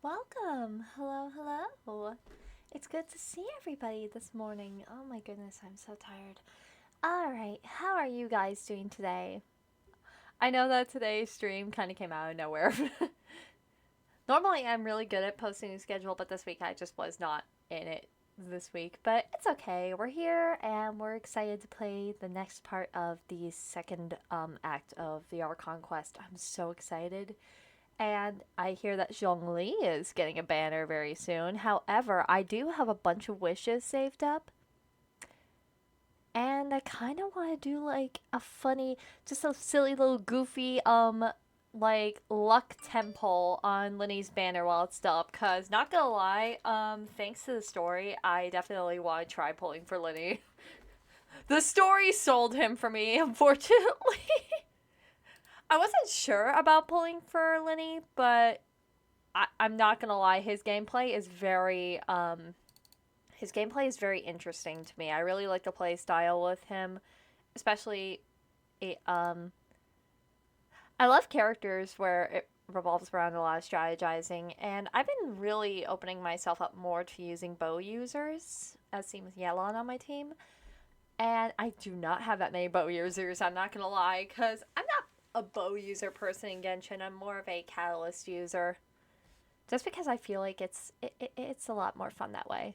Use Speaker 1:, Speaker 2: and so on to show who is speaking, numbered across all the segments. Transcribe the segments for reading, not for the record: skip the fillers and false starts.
Speaker 1: welcome. Hello, hello. It's good to see everybody this morning. Oh my goodness, I'm so tired. Alright, how are you guys doing today? I know that today's stream kind of came out of nowhere. Normally, I'm really good at posting a schedule, but this week I just was not in it this week. But it's okay. We're here and we're excited to play the next part of the second act of the Archon quest. I'm so excited. And I hear that Zhongli is getting a banner very soon. However, I do have a bunch of wishes saved up. And I kind of want to do like a funny, just a silly little goofy, like luck temple on Linny's banner while it's still up. Cause not gonna lie, thanks to the story, I definitely want to try pulling for Linny. The story sold him for me, unfortunately. I wasn't sure about pulling for Linny, but I'm not gonna lie, his gameplay is very interesting to me. I really like the play style with him, especially it, I love characters where it revolves around a lot of strategizing, and I've been really opening myself up more to using bow users, as seen with Yelon on my team. And I do not have that many bow users, I'm not gonna lie, because I'm not a bow user person in Genshin. I'm more of a catalyst user. Just because I feel like it's a lot more fun that way.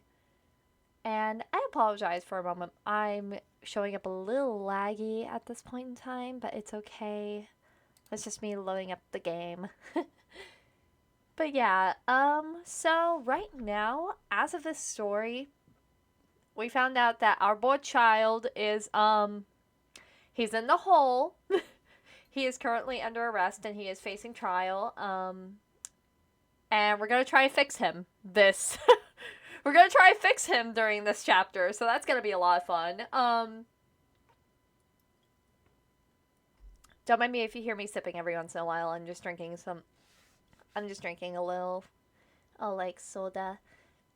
Speaker 1: And I apologize for a moment. I'm showing up a little laggy at this point in time, but it's okay. That's just me loading up the game. But yeah, so right now, as of this story, we found out that our boy Child is, he's in the hole. He is currently under arrest and he is facing trial. And we're gonna try and fix him. We're gonna try and fix him during this chapter, so that's gonna be a lot of fun. Don't mind me if you hear me sipping every once in a while. I'm just drinking a little, like soda.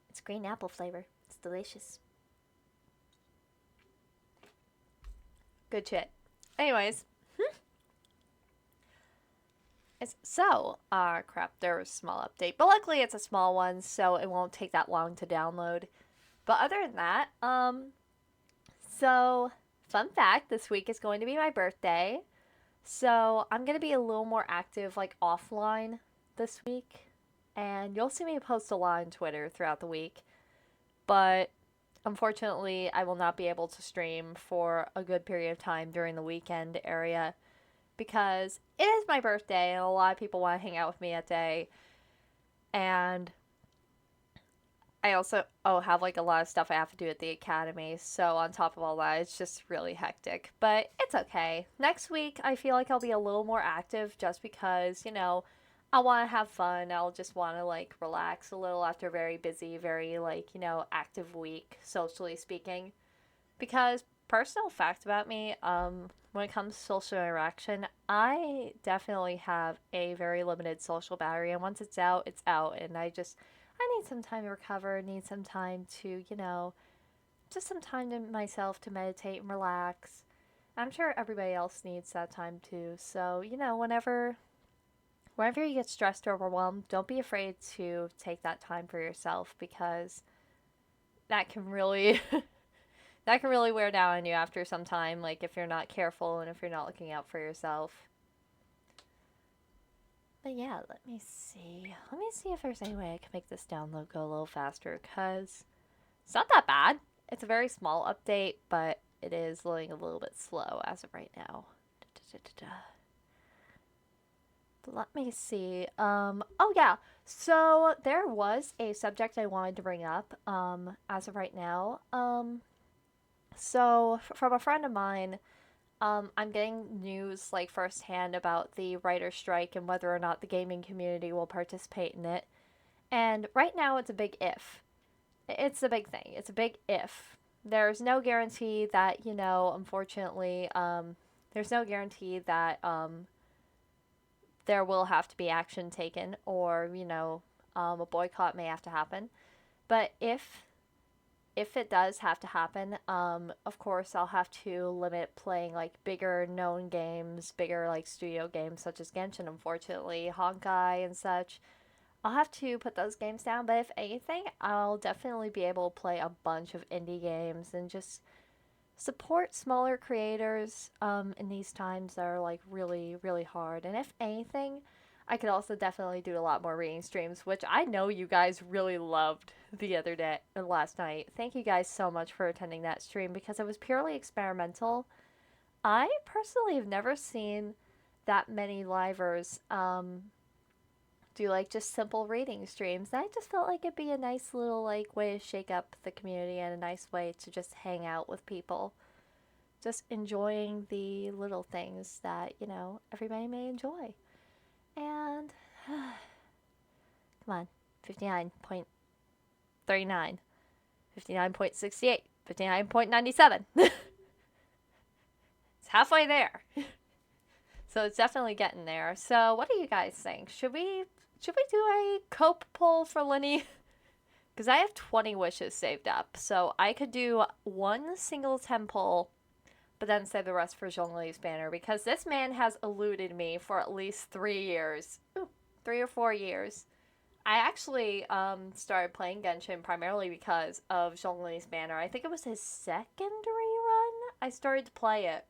Speaker 1: It's green apple flavor. It's delicious. Good shit. Anyways. Crap, there was a small update. But luckily it's a small one, so it won't take that long to download. But other than that, so fun fact, this week is going to be my birthday. So I'm going to be a little more active, like, offline this week. And you'll see me post a lot on Twitter throughout the week. But unfortunately, I will not be able to stream for a good period of time during the weekend area because it is my birthday and a lot of people want to hang out with me that day. And I also have like a lot of stuff I have to do at the academy. So on top of all that, it's just really hectic. But it's okay. Next week, I feel like I'll be a little more active just because, I want to have fun. I'll just want to like relax a little after a very busy, very like, active week, socially speaking. Because personal fact about me, when it comes to social interaction, I definitely have a very limited social battery, and once it's out, and I need some time to recover, need some time to, just some time to myself to meditate and relax. I'm sure everybody else needs that time too. So, whenever you get stressed or overwhelmed, don't be afraid to take that time for yourself because that can really that can really wear down on you after some time, like if you're not careful and if you're not looking out for yourself. But yeah, let me see. Let me see if there's any way I can make this download go a little faster, because it's not that bad. It's a very small update, but it is loading a little bit slow as of right now. But let me see. Oh yeah. So there was a subject I wanted to bring up, as of right now. So from a friend of mine, I'm getting news like firsthand about the writer strike and whether or not the gaming community will participate in it. And right now, it's a big if. It's a big thing. It's a big if. There's no guarantee that unfortunately, there's no guarantee that there will have to be action taken or a boycott may have to happen. But if it does have to happen, of course I'll have to limit playing like bigger known games, bigger like studio games such as Genshin, unfortunately, Honkai and such. I'll have to put those games down, but if anything, I'll definitely be able to play a bunch of indie games and just support smaller creators in these times that are like really, really hard. And if anything, I could also definitely do a lot more reading streams, which I know you guys really loved the other day, or last night. Thank you guys so much for attending that stream because it was purely experimental. I personally have never seen that many livers do like just simple reading streams. And I just felt like it'd be a nice little like way to shake up the community and a nice way to just hang out with people. Just enjoying the little things that, you know, everybody may enjoy. And come on, 59.39, 59.68, 59.97. It's halfway there. So it's definitely getting there. So what do you guys think? Should we do a cope poll for Lenny? Because I have 20 wishes saved up. So I could do one single 10 poll, but then save the rest for Zhongli's banner. Because this man has eluded me for at least 3 years. Ooh, 3 or 4 years. I actually started playing Genshin primarily because of Zhongli's banner. I think it was his secondary run. I started to play it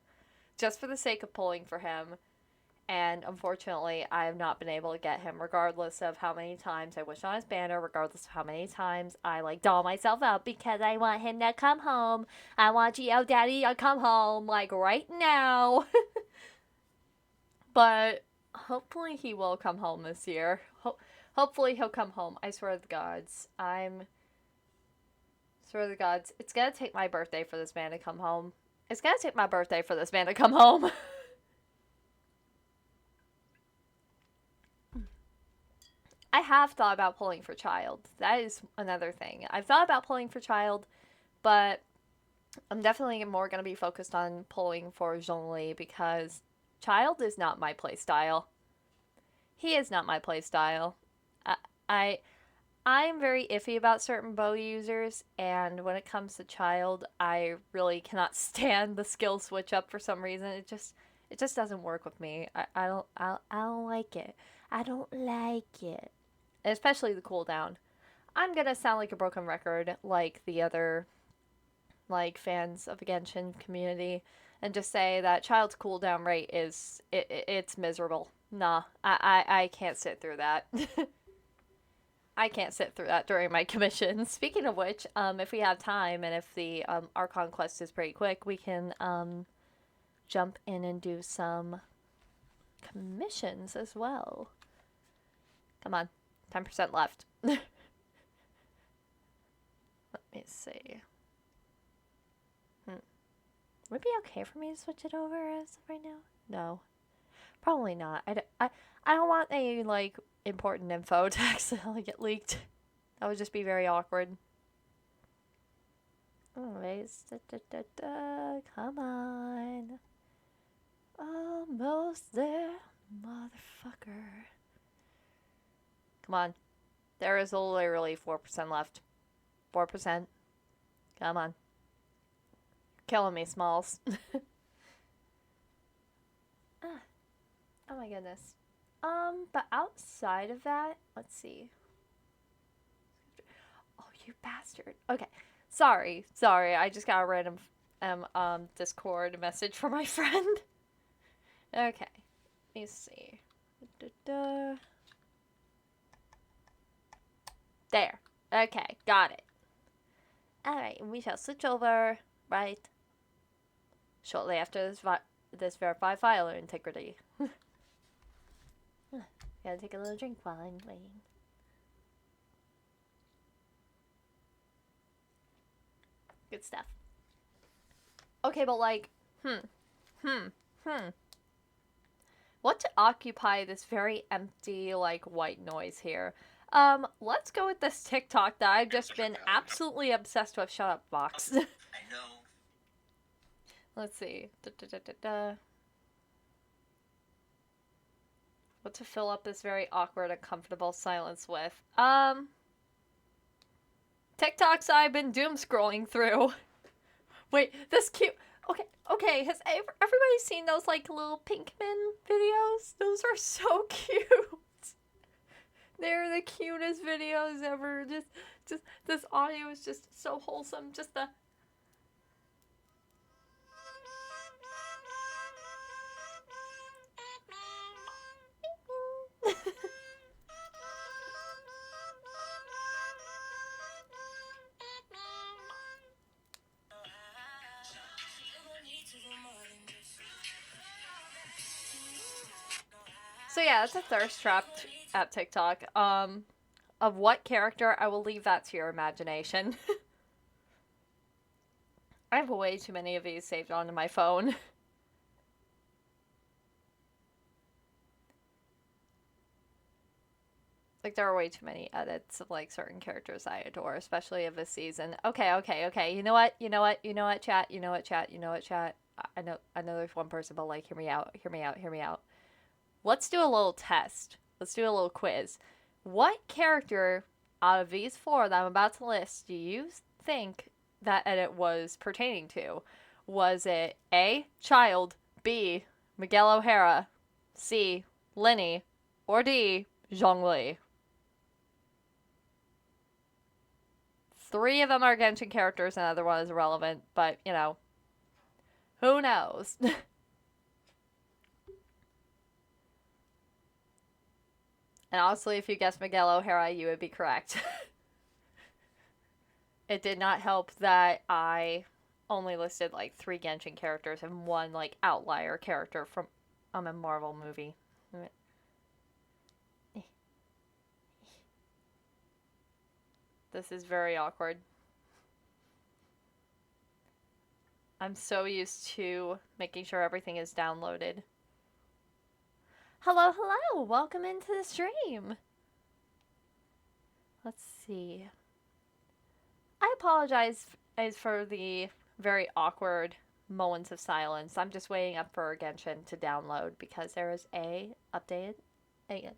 Speaker 1: just for the sake of pulling for him. And unfortunately, I have not been able to get him, regardless of how many times I wish on his banner, regardless of how many times I, like, doll myself up because I want him to come home. I want Geo Daddy to come home, like, right now. But hopefully he will come home this year. Hopefully he'll come home. I swear to the gods. Swear to the gods. It's gonna take my birthday for this man to come home. It's gonna take my birthday for this man to come home. I have thought about pulling for Child. That is another thing. I've thought about pulling for Child, but I'm definitely more going to be focused on pulling for Zhongli because Child is not my playstyle. He is not my playstyle. I'm very iffy about certain bow users, and when it comes to Child, I really cannot stand the skill switch up for some reason. It just doesn't work with me. I don't like it. I don't like it. Especially the cooldown. I'm gonna sound like a broken record, like the other, like, fans of the Genshin community, and just say that Child's cooldown rate is, it's miserable. Nah, I can't sit through that. I can't sit through that during my commission. Speaking of which, if we have time, and if the, Archon quest is pretty quick, we can, jump in and do some commissions as well. Come on. 10% left. Let me see. Would it be okay for me to switch it over as of right now? No. Probably not. I don't want any, like, important info to accidentally get leaked. That would just be very awkward. Anyways, come on. Almost there, motherfucker. Come on. There is literally 4% left. 4%. Come on. Killing me, Smalls. Oh my goodness. But outside of that, let's see. Oh, you bastard. Okay. Sorry. I just got a random Discord message from my friend. Okay. Let me see. There. Okay, got it. Alright, we shall switch over, right, shortly after this verified file integrity. Gotta take a little drink while I'm waiting. Good stuff. Okay, but like, what to occupy this very empty, like, white noise here? Let's go with this TikTok that I've just been absolutely obsessed with. Shut up, Vox. I know. Let's see. What to fill up this very awkward, uncomfortable silence with? TikToks I've been doom scrolling through. Wait, this cute. Okay. Has everybody seen those, like, little Pinkman videos? Those are so cute. They're the cutest videos ever. Just this audio is just so wholesome. Just the. So yeah, it's a thirst trap at TikTok. Of what character, I will leave that to your imagination. I have way too many of these saved onto my phone. Like, there are way too many edits of, like, certain characters I adore, especially of this season. Okay. You know what, chat? You know what, chat? I know there's one person, but, like, hear me out. Let's do a little test. Let's do a little quiz. What character out of these four that I'm about to list do you think that edit was pertaining to? Was it A, Child, B, Miguel O'Hara, C, Lenny, or D, Zhongli? Three of them are Genshin characters, and the other one is irrelevant, but, you know, who knows? And honestly, if you guessed Miguel O'Hara, you would be correct. It did not help that I only listed like 3 Genshin characters and 1 like outlier character from a Marvel movie. This is very awkward. I'm so used to making sure everything is downloaded. Hello, welcome into the stream. Let's see. I apologize for the very awkward moments of silence. I'm just waiting up for Genshin to download because there is a updated again.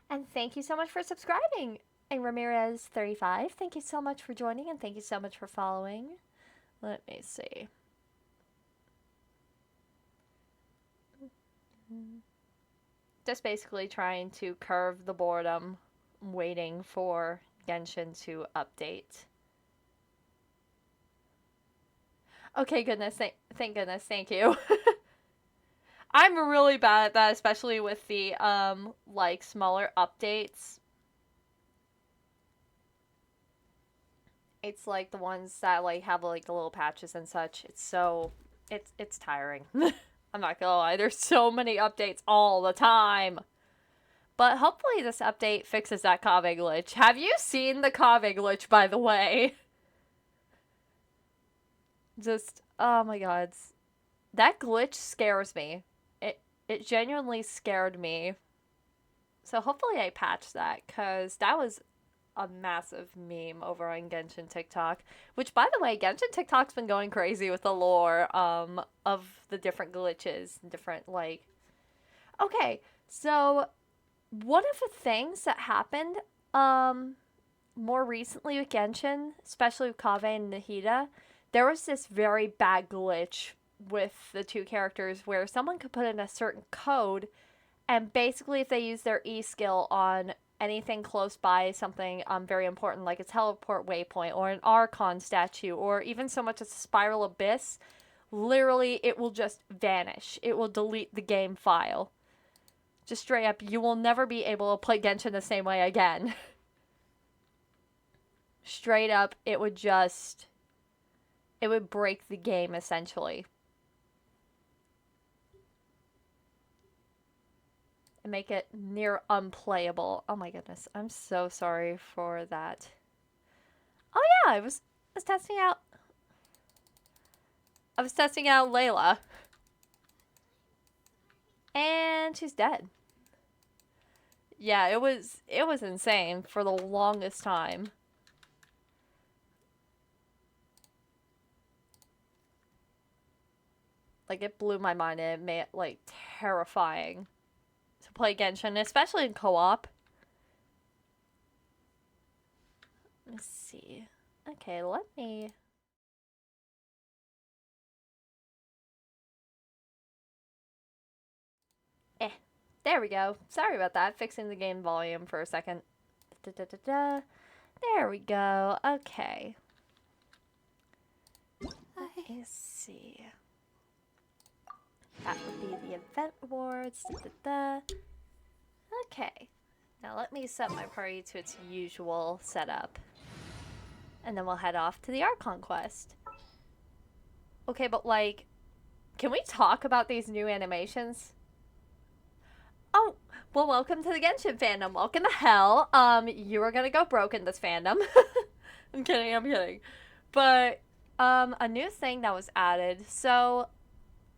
Speaker 1: And thank you so much for subscribing. And Ramirez35, thank you so much for joining and thank you so much for following. Let me see. Just basically trying to curve the boredom, waiting for Genshin to update. Okay, goodness, thank goodness, thank you. I'm really bad at that, especially with the, like, smaller updates. It's, like, the ones that, like, have, like, the little patches and such. It's tiring. I'm not gonna lie, there's so many updates all the time. But hopefully this update fixes that Kave glitch. Have you seen the Kave glitch, by the way? Just, oh my god. That glitch scares me. It genuinely scared me. So hopefully I patched that, because that was a massive meme over on Genshin TikTok. Which, by the way, Genshin TikTok's been going crazy with the lore of the different glitches. Different, like... Okay, so one of the things that happened more recently with Genshin, especially with Kaveh and Nahida, there was this very bad glitch with the 2 characters where someone could put in a certain code, and basically if they use their E skill on anything close by, something very important like a teleport waypoint or an Archon statue or even so much as a spiral abyss, literally it will just vanish. It will delete the game file. Just straight up, you will never be able to play Genshin the same way again. Straight up, it would break the game, essentially. And make it near unplayable. Oh my goodness, I'm so sorry for that. Oh yeah, I was testing out... I was testing out Layla. And she's dead. Yeah, it was insane for the longest time. Like, it blew my mind and it made it, like, terrifying to play Genshin, especially in co-op. Let's see. Okay, let me... There we go. Sorry about that. Fixing the game volume for a second. There we go. Okay. Let me see. That would be the event rewards. Okay. Now let me set my party to its usual setup. And then we'll head off to the Archon quest. Okay, but like, can we talk about these new animations? Oh, well, welcome to the Genshin fandom. Welcome to hell. You are gonna go broke in this fandom. I'm kidding. But, a new thing that was added. So,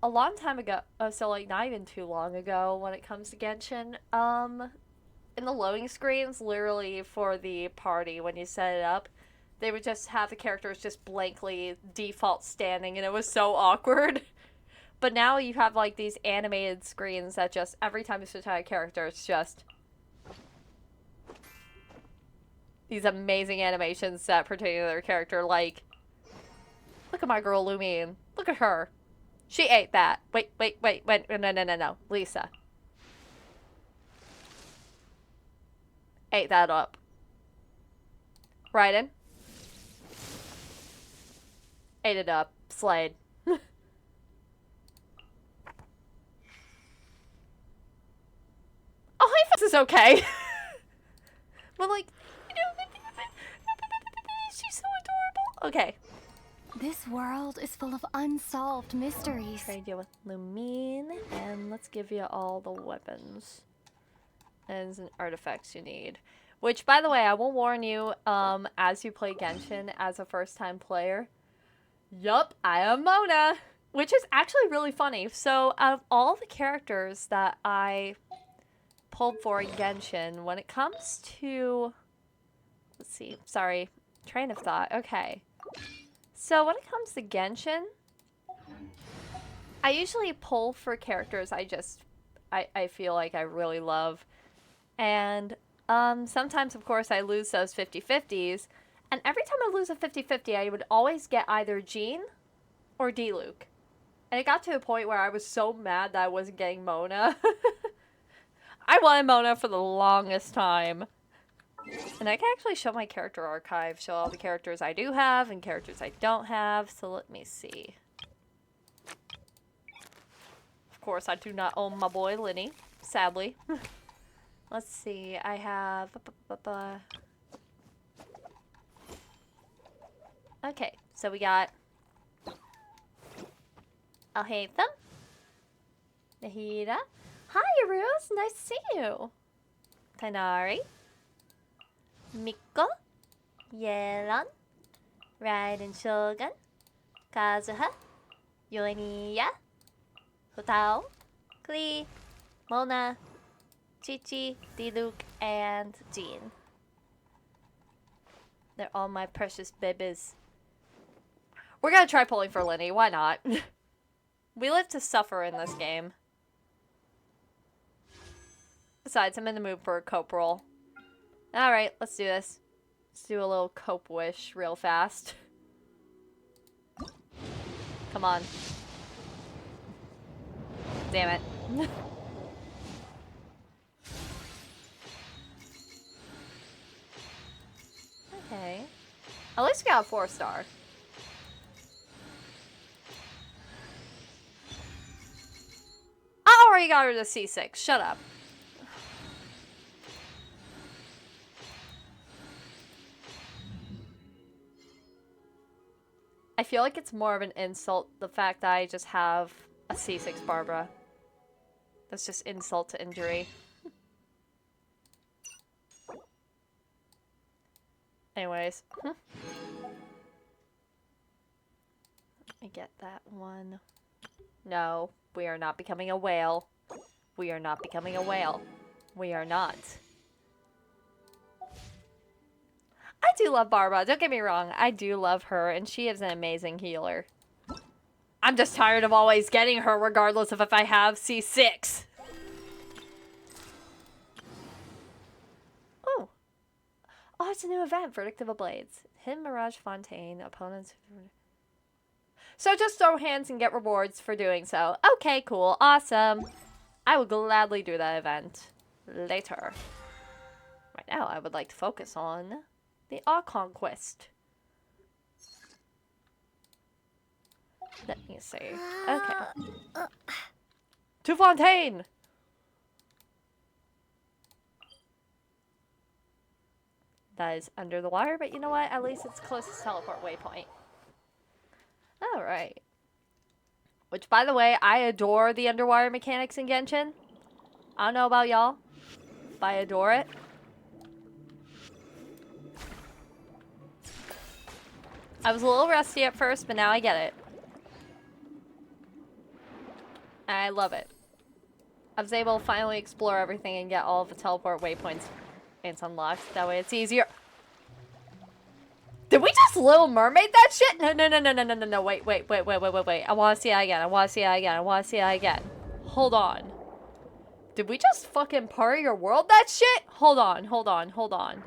Speaker 1: a long time ago, so like not even too long ago when it comes to Genshin, in the loading screens, literally for the party, when you set it up, they would just have the characters just blankly default standing, and it was so awkward. But now you have like these animated screens that just, every time you switch out a character, it's just these amazing animations that pertain to their character. Like, look at my girl Lumine. Look at her. She ate that. Wait. No. Lisa. Ate that up. Raiden. Ate it up. Slayed. Oh, Hyphus is okay. But like, you know, she's so adorable. Okay.
Speaker 2: This world is full of unsolved mysteries.
Speaker 1: Trade you with Lumine, and let's give you all the weapons and artifacts you need. Which, by the way, I will warn you, as you play Genshin as a first-time player, yup, I am Mona, which is actually really funny. So, out of all the characters that I pulled for in Genshin, when it comes to, let's see, sorry, train of thought, okay. So when it comes to Genshin, I usually pull for characters I feel like I really love. And sometimes, of course, I lose those 50-50s. And every time I lose a 50-50, I would always get either Jean or Diluc. And it got to a point where I was so mad that I wasn't getting Mona. I wanted Mona for the longest time. And I can actually show my character archive, show all the characters I do have and characters I don't have. So let me see. Of course, I do not own my boy Linny, sadly. Let's see, I have... Okay, so we got... Alhaitham. Nahida. Hi, Aruz, nice to see you. Tainari. Miko, Yelan, Raiden Shogun, Kazuha, Yoimiya, Hotao, Klee, Mona, Chichi, Diluc, and Jean. They're all my precious babies. We're gonna try pulling for Linny, why not? We live to suffer in this game. Besides, I'm in the mood for a cope roll. Alright, let's do this. Let's do a little cope wish real fast. Come on. Damn it. Okay. At least we got a 4-star. I already got her to C6. Shut up. I feel like it's more of an insult, the fact that I just have a C6 Barbara. That's just insult to injury. Anyways. Let me get that one. No, we are not becoming a whale. We are not becoming a whale. We are not. I do love Barbara, don't get me wrong. I do love her, and she is an amazing healer. I'm just tired of always getting her, regardless of if I have C6. Oh. Oh, it's a new event, Verdict of the Blades. Hidden Mirage Fontaine, opponents... So just throw hands and get rewards for doing so. Okay, cool, awesome. I will gladly do that event later. Right. Right now, I would like to focus on the Archon quest. Let me see. Okay. To Fontaine! That is under the water, but you know what? At least it's closest teleport waypoint. Alright. Which, by the way, I adore the underwater mechanics in Genshin. I don't know about y'all, but I adore it. I was a little rusty at first, but now I get it. And I love it. I was able to finally explore everything and get all of the teleport waypoints. It's unlocked. That way it's easier. Did we just Little Mermaid that shit? No. Wait. I want to see that again. Hold on. Did we just fucking party your world that shit? Hold on.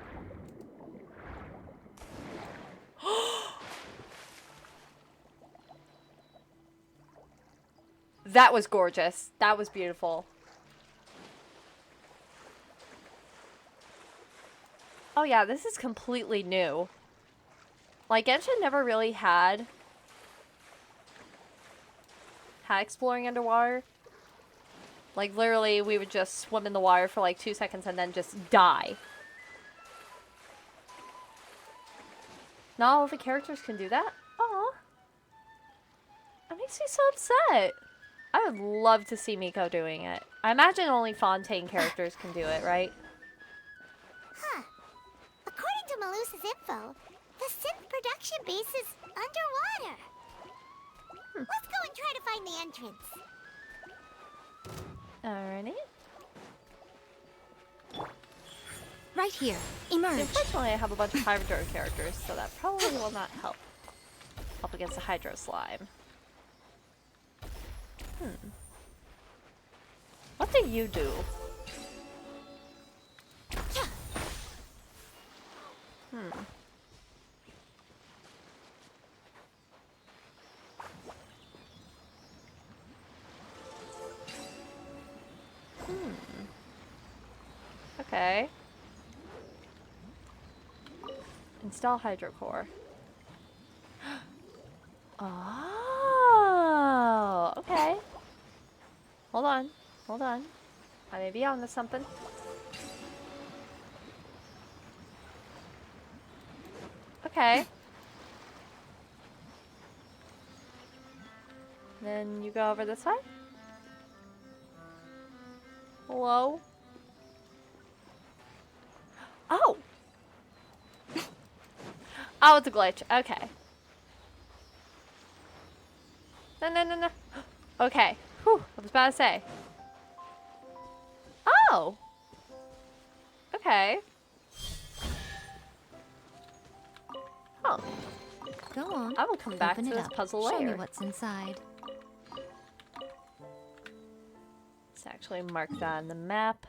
Speaker 1: That was gorgeous. That was beautiful. Oh yeah, this is completely new. Like, Genshin never really had exploring underwater. Like, literally, we would just swim in the water for like 2 seconds and then just die. Not all of the characters can do that? Aw. That makes me so upset. I would love to see Miko doing it. I imagine only Fontaine characters can do it, right?
Speaker 3: Huh. According to Malusa's info, the synth production base is underwater. Let's go and try to find the entrance.
Speaker 1: Alrighty.
Speaker 2: Right here. Emerge.
Speaker 1: Unfortunately, I have a bunch of Hydro characters, so that probably will not help. Up against the Hydro Slime. What do you do? Okay. Install Hydrocore. Oh, okay. Hold on. I may be on to something. Okay. Then you go over this way. Hello? Oh! Oh, it's a glitch. Okay. No. Okay. Whew, I was about to say. Oh! Okay. Oh.
Speaker 2: Go on.
Speaker 1: I will come back to
Speaker 2: Open it
Speaker 1: this
Speaker 2: up.
Speaker 1: puzzle
Speaker 2: Show me
Speaker 1: later.
Speaker 2: what's inside.
Speaker 1: Let's actually mark that on the map.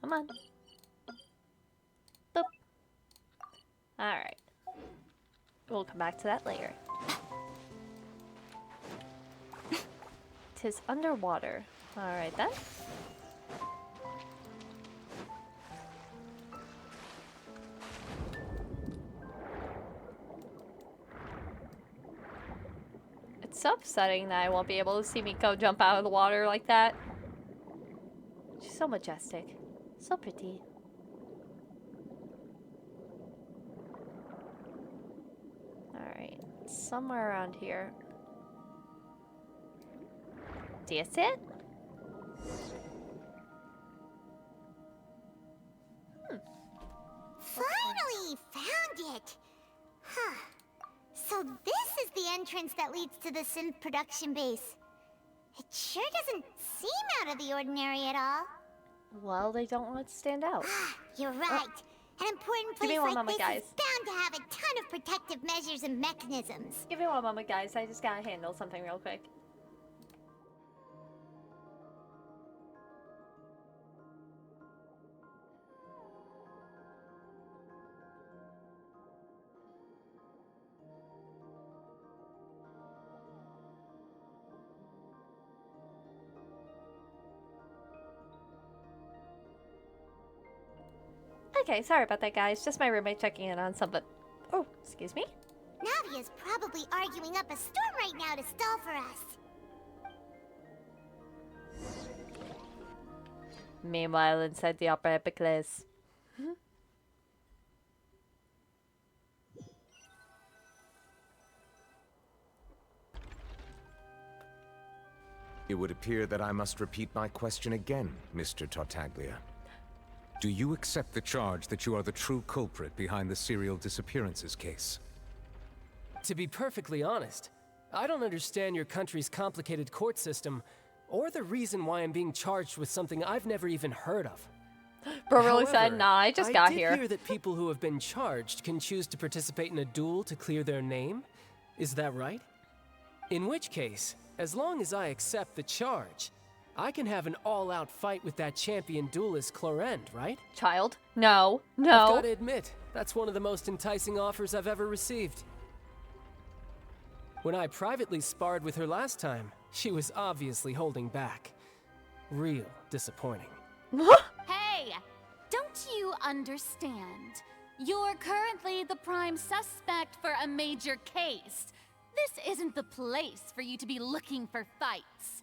Speaker 1: Come on. Boop. Alright. We'll come back to that later. Tis underwater. Alright then. It's so upsetting that I won't be able to see Miko jump out of the water like that. She's so majestic. So pretty. Alright. Somewhere around here. Do you see it?
Speaker 3: Finally found it. Huh. So this is the entrance that leads to the synth production base. It sure doesn't seem out of the ordinary at all.
Speaker 1: Well, they don't want it to stand out.
Speaker 3: You're right. An important
Speaker 1: Give me
Speaker 3: place
Speaker 1: one
Speaker 3: like
Speaker 1: moment,
Speaker 3: this
Speaker 1: guys.
Speaker 3: is bound to have a ton of protective measures and mechanisms.
Speaker 1: Give me one moment, guys. I just gotta handle something real quick. Okay, sorry about that, guys. Just my roommate checking in on something. Oh, excuse me?
Speaker 3: Navia's probably arguing up a storm right now to stall for us.
Speaker 1: Meanwhile, inside the Opera Epicles.
Speaker 4: It would appear that I must repeat my question again, Mr. Tartaglia. Do you accept the charge that you are the true culprit behind the serial disappearances case?
Speaker 5: To be perfectly honest, I don't understand your country's complicated court system, or the reason why I'm being charged with something I've never even heard of.
Speaker 1: Bro really said,
Speaker 5: However,
Speaker 1: nah, I just got here.
Speaker 5: I did hear that people who have been charged can choose to participate in a duel to clear their name. Is that right? In which case, as long as I accept the charge, I can have an all-out fight with that champion duelist Clorend, right?
Speaker 1: Child? No.
Speaker 5: I've
Speaker 1: No.
Speaker 5: gotta admit, that's one of the most enticing offers I've ever received. When I privately sparred with her last time, she was obviously holding back. Real disappointing.
Speaker 2: Hey! Don't you understand? You're currently the prime suspect for a major case. This isn't the place for you to be looking for fights.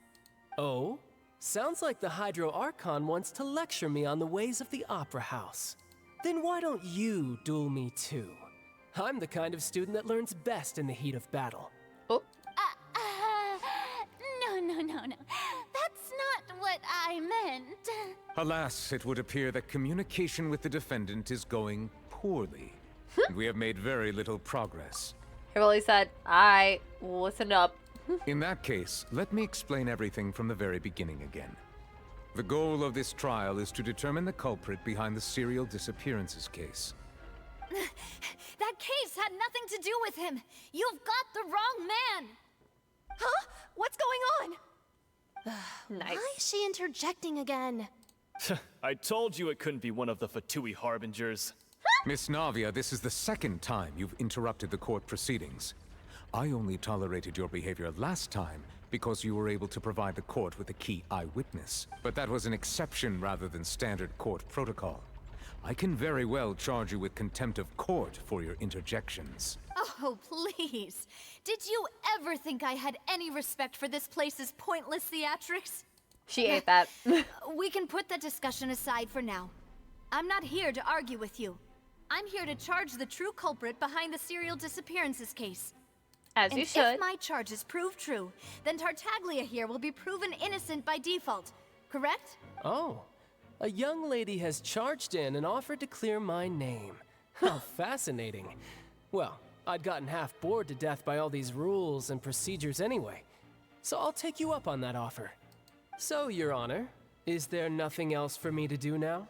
Speaker 5: Oh? Sounds like the Hydro Archon wants to lecture me on the ways of the Opera House. Then why don't you duel me too? I'm the kind of student that learns best in the heat of battle.
Speaker 1: Oh.
Speaker 2: No. That's not what I meant.
Speaker 4: Alas, it would appear that communication with the defendant is going poorly. And we have made very little progress.
Speaker 1: He really said, I listen up.
Speaker 4: In that case, let me explain everything from the very beginning again. The goal of this trial is to determine the culprit behind the serial disappearances case.
Speaker 2: That case had nothing to do with him. You've got the wrong man.
Speaker 6: Huh? What's going on?
Speaker 1: Nice.
Speaker 6: Why is she interjecting again?
Speaker 7: I told you it couldn't be one of the Fatui Harbingers.
Speaker 4: Miss Navia, this is the second time you've interrupted the court proceedings. I only tolerated your behavior last time because you were able to provide the court with a key eyewitness. But that was an exception rather than standard court protocol. I can very well charge you with contempt of court for your interjections.
Speaker 2: Oh, please. Did you ever think I had any respect for this place's pointless theatrics?
Speaker 1: She ate that.
Speaker 2: We can put that discussion aside for now. I'm not here to argue with you. I'm here to charge the true culprit behind the serial disappearances case.
Speaker 1: As
Speaker 2: And
Speaker 1: you should.
Speaker 2: if my charges prove true, then Tartaglia here will be proven innocent by default, correct?
Speaker 5: Oh, a young lady has charged in and offered to clear my name. How fascinating. Well, I'd gotten half bored to death by all these rules and procedures anyway, so I'll take you up on that offer. So, Your Honor, is there nothing else for me to do now?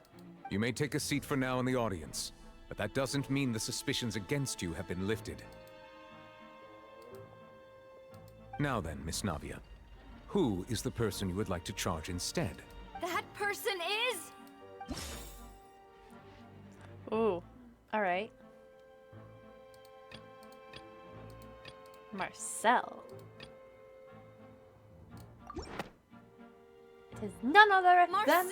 Speaker 4: You may take a seat for now in the audience, but that doesn't mean the suspicions against you have been lifted. Now then, Miss Navia, who is the person you would like to charge instead?
Speaker 2: That person is...
Speaker 1: Ooh. Alright. Marcel. It is none other
Speaker 2: Marcel,
Speaker 1: than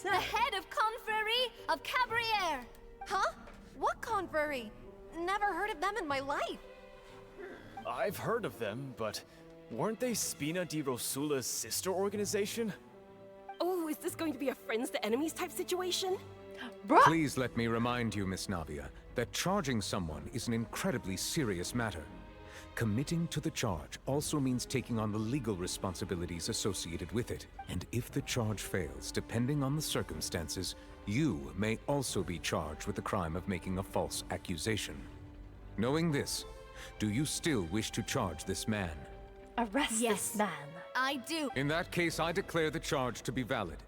Speaker 2: the head of Confrérie of Cabriere.
Speaker 6: Huh? What confrérie? Never heard of them in my life.
Speaker 7: I've heard of them, but weren't they Spina di Rosula's sister organization?
Speaker 6: Oh, is this going to be a friends to enemies type situation?
Speaker 1: Bruh.
Speaker 4: Please let me remind you, Miss Navia, that charging someone is an incredibly serious matter. Committing to the charge also means taking on the legal responsibilities associated with it. And if the charge fails, depending on the circumstances, you may also be charged with the crime of making a false accusation. Knowing this, do you still wish to charge this man?
Speaker 1: Arrest
Speaker 2: Yes.
Speaker 1: this man.
Speaker 2: I do.
Speaker 4: In that case, I declare the charge to be valid.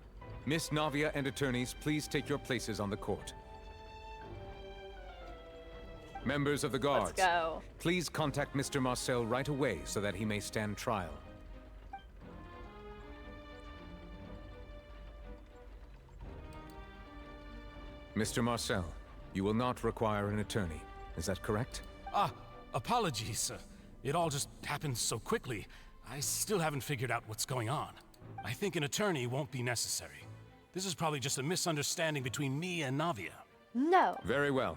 Speaker 4: Miss Navia and attorneys, please take your places on the court. Members of the guards,
Speaker 1: Let's go.
Speaker 4: please contact Mr. Marcel right away so that he may stand trial. Mr. Marcel, you will not require an attorney. Is that correct?
Speaker 8: Apologies. It all just happened so quickly. I still haven't figured out what's going on. I think an attorney won't be necessary. This is probably just a misunderstanding between me and Navia.
Speaker 1: No.
Speaker 4: Very well.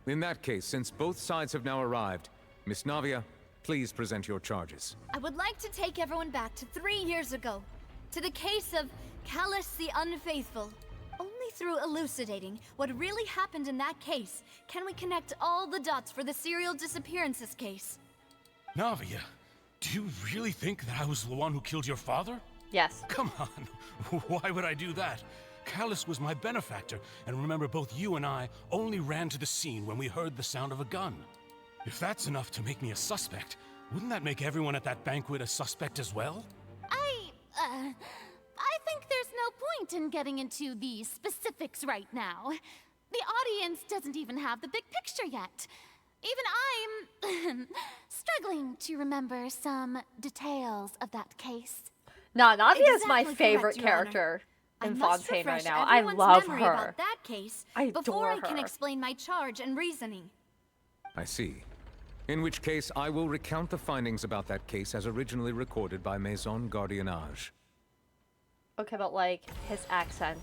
Speaker 4: In that case, since both sides have now arrived, Miss Navia, please present your charges.
Speaker 6: I would like to take everyone back to 3 years ago, to the case of Callus the Unfaithful. Only through elucidating what really happened in that case can we connect all the dots for the serial disappearances case.
Speaker 8: Navia, do you really think that I was the one who killed your father?
Speaker 1: Yes.
Speaker 8: Come on, why would I do that? Callus was my benefactor, and remember, both you and I only ran to the scene when we heard the sound of a gun. If that's enough to make me a suspect, wouldn't that make everyone at that banquet a suspect as well?
Speaker 2: I think there's no point in getting into the specifics right now. The audience doesn't even have the big picture yet. Even I'm struggling to remember some details of that case.
Speaker 1: No, Navia's my
Speaker 6: Exactly
Speaker 1: favorite
Speaker 6: correct, Your Honor.
Speaker 1: character
Speaker 6: I
Speaker 1: in
Speaker 6: must
Speaker 1: Fontaine right
Speaker 6: refresh
Speaker 1: now. I
Speaker 6: everyone's
Speaker 1: love
Speaker 6: memory
Speaker 1: her.
Speaker 6: about that case
Speaker 1: I
Speaker 6: before I
Speaker 1: adore
Speaker 6: can
Speaker 1: her.
Speaker 6: explain my charge and reasoning.
Speaker 4: I see. In which case, I will recount the findings about that case as originally recorded by Maison Gardiennage.
Speaker 1: Okay, but like his accent.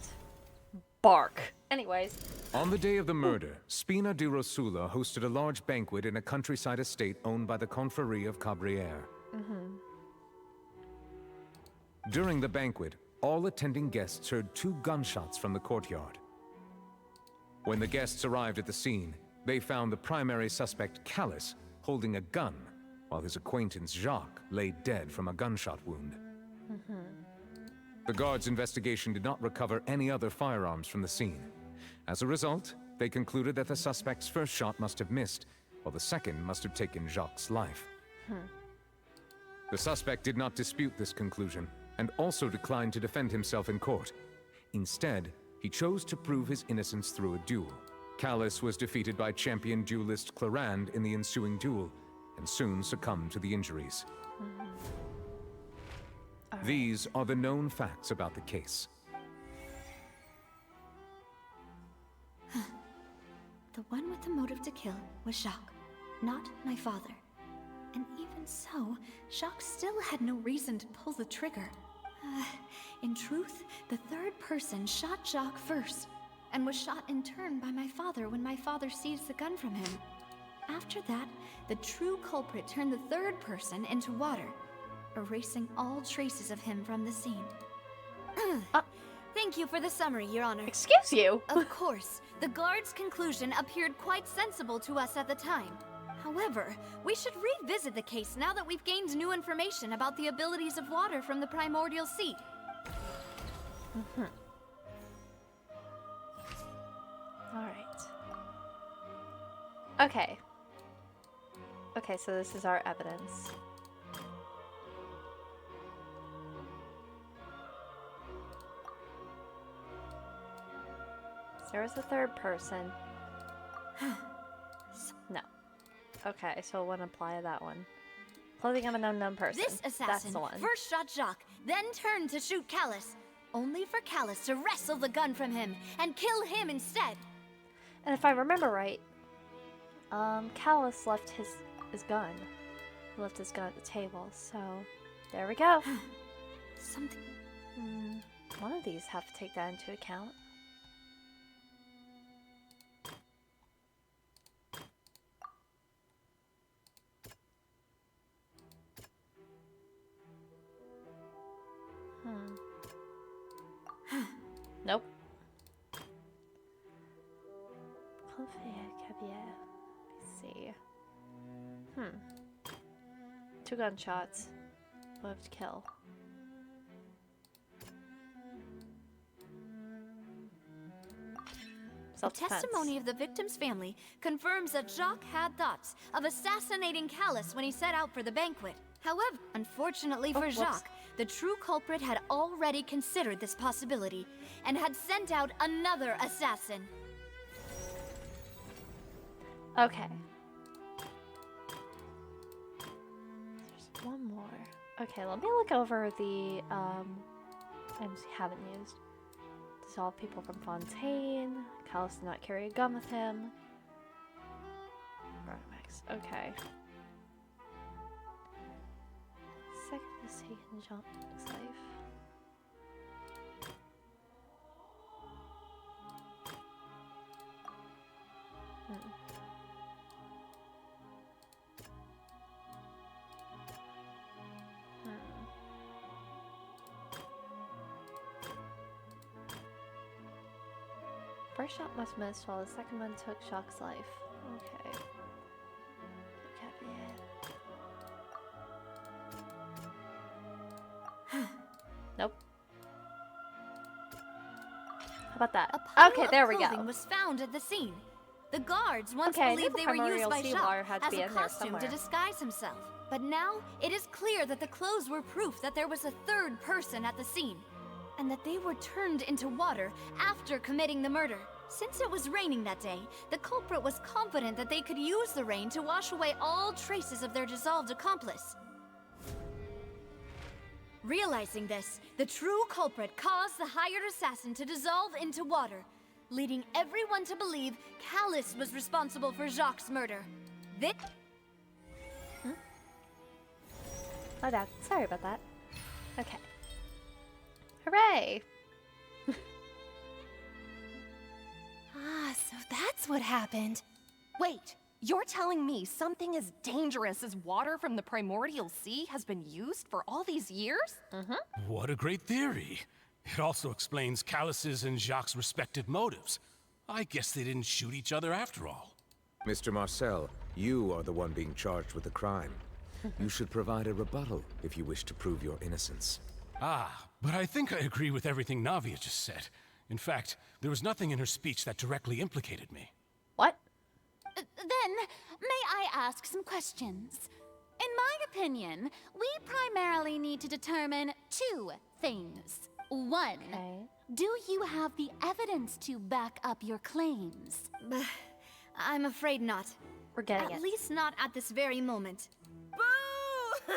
Speaker 1: Bark. Anyways.
Speaker 4: On the day of the murder, Spina di Rosula hosted a large banquet in a countryside estate owned by the Confrérie of Cabrières. During the banquet, all attending guests heard 2 gunshots from the courtyard. When the guests arrived at the scene, they found the primary suspect, Callus, holding a gun, while his acquaintance, Jacques, lay dead from a gunshot wound. The guards' investigation did not recover any other firearms from the scene. As a result, they concluded that the suspect's first shot must have missed, while the second must have taken Jacques' life. The suspect did not dispute this conclusion, and also declined to defend himself in court. Instead, he chose to prove his innocence through a duel. Callus was defeated by champion duelist Clarande in the ensuing duel, and soon succumbed to the injuries. These are the known facts about the case.
Speaker 6: The one with the motive to kill was Jacques, not my father. And even so, Jacques still had no reason to pull the trigger. In truth, the third person shot Jacques first, and was shot in turn by my father when my father seized the gun from him. After that, the true culprit turned the third person into water, erasing all traces of him from the scene. Thank you for the summary, Your Honor.
Speaker 1: Excuse you.
Speaker 6: Of course, the guard's conclusion appeared quite sensible to us at the time. However, we should revisit the case now that we've gained new information about the abilities of water from the primordial sea.
Speaker 1: Alright. Okay. Okay, so this is our evidence. There was a third person. No. Okay, so it wouldn't apply to that one. Clothing of an unknown person.
Speaker 6: This
Speaker 1: That's
Speaker 6: assassin
Speaker 1: the one.
Speaker 6: first shot Jacques, then turned to shoot Callus, only for Callus to wrestle the gun from him and kill him instead.
Speaker 1: And if I remember right, Callus left his gun. He left his gun at the table, so there we go.
Speaker 6: Something...
Speaker 1: One of these have to take that into account. Nope. Let's see. 2 gunshots. Motive to kill.
Speaker 6: The
Speaker 1: Self-defense.
Speaker 6: testimony of the victim's family confirms that Jacques had thoughts of assassinating Callus when he set out for the banquet. However, unfortunately for
Speaker 1: whoops.
Speaker 6: Jacques, the true culprit had already considered this possibility and had sent out another assassin.
Speaker 1: Okay. There's one more. Okay, let me look over the items we haven't used. Dissolve people from Fontaine. Callus did not carry a gun with him. Max. Okay. Second is taken Jean's life. First shot was missed while the second one took Jacques' life. Okay. Nope. How about that?
Speaker 6: A pile
Speaker 1: Okay,
Speaker 6: of
Speaker 1: there we
Speaker 6: clothing
Speaker 1: go.
Speaker 6: was found at the scene. The guards once
Speaker 1: Okay, I knew
Speaker 6: believed
Speaker 1: the
Speaker 6: they were used
Speaker 1: primordial
Speaker 6: by
Speaker 1: sea
Speaker 6: Jacques
Speaker 1: water had to
Speaker 6: as
Speaker 1: be
Speaker 6: a
Speaker 1: in there
Speaker 6: costume to
Speaker 1: somewhere.
Speaker 6: disguise himself. But now, it is clear that the clothes were proof that there was a third person at the scene, and that they were turned into water after committing the murder. Since it was raining that day, the culprit was confident that they could use the rain to wash away all traces of their dissolved accomplice. Realizing this, the true culprit caused the hired assassin to dissolve into water, leading everyone to believe Callus was responsible for Jacques' murder. This...
Speaker 1: My bad. Sorry about that. Okay. Hooray!
Speaker 9: Ah, so that's what happened. Wait, you're telling me something as dangerous as water from the primordial sea has been used for all these years?
Speaker 8: What a great theory. It also explains Callus's and Jacques' respective motives. I guess they didn't shoot each other after all.
Speaker 4: Mr. Marcel, you are the one being charged with the crime. You should provide a rebuttal if you wish to prove your innocence.
Speaker 8: Ah, but I think I agree with everything Navia just said. In fact, there was nothing in her speech that directly implicated me.
Speaker 1: What?
Speaker 2: Then, may I ask some questions? In my opinion, we primarily need to determine two things. One,
Speaker 1: Okay.
Speaker 2: do you have the evidence to back up your claims?
Speaker 6: I'm afraid not.
Speaker 1: We're getting
Speaker 6: At
Speaker 1: it.
Speaker 6: least not at this very moment.
Speaker 9: Boo!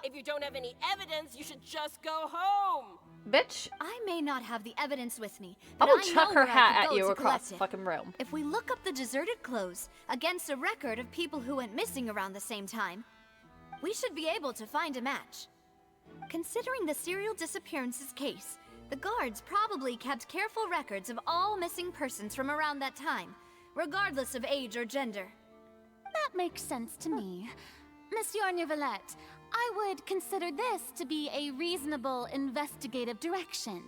Speaker 9: If you don't have any evidence, you should just go home.
Speaker 1: Bitch,
Speaker 6: I may not have the evidence with me,
Speaker 1: I
Speaker 6: but
Speaker 1: will
Speaker 6: I
Speaker 1: chuck
Speaker 6: know
Speaker 1: her
Speaker 6: where I
Speaker 1: hat
Speaker 6: could
Speaker 1: at
Speaker 6: go
Speaker 1: you
Speaker 6: to
Speaker 1: across
Speaker 6: collect
Speaker 1: the
Speaker 6: it.
Speaker 1: fucking room.
Speaker 6: If we look up the deserted clothes against a record of people who went missing around the same time, we should be able to find a match. Considering the serial disappearances case, the guards probably kept careful records of all missing persons from around that time, regardless of age or gender.
Speaker 2: That makes sense to me. Monsieur Neuvillette, I would consider this to be a reasonable investigative direction.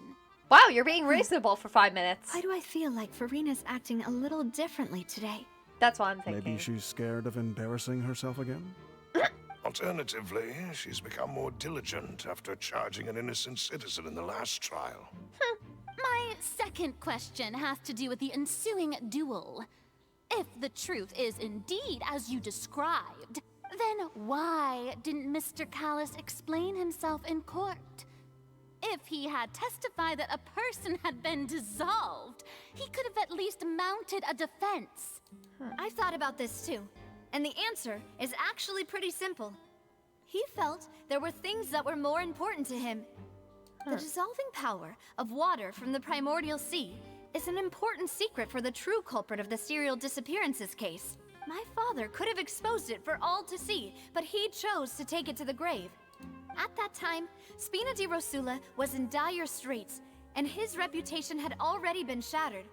Speaker 1: Wow, you're being reasonable for 5 minutes.
Speaker 6: Why do I feel like Farina's acting a little differently today?
Speaker 1: That's what I'm thinking.
Speaker 10: Maybe she's scared of embarrassing herself again?
Speaker 11: Alternatively, she's become more diligent after charging an innocent citizen in the last trial.
Speaker 2: My second question has to do with the ensuing duel. If the truth is indeed as you described, then why didn't Mr. Callus explain himself in court? If he had testified that a person had been dissolved, he could have at least mounted a defense.
Speaker 6: I've thought about this too, and the answer is actually pretty simple. He felt there were things that were more important to him. The dissolving power of water from the primordial sea is an important secret for the true culprit of the serial disappearances case. My father could have exposed it for all to see, but he chose to take it to the grave. At that time, Spina di Rosula was in dire straits, and his reputation had already been shattered.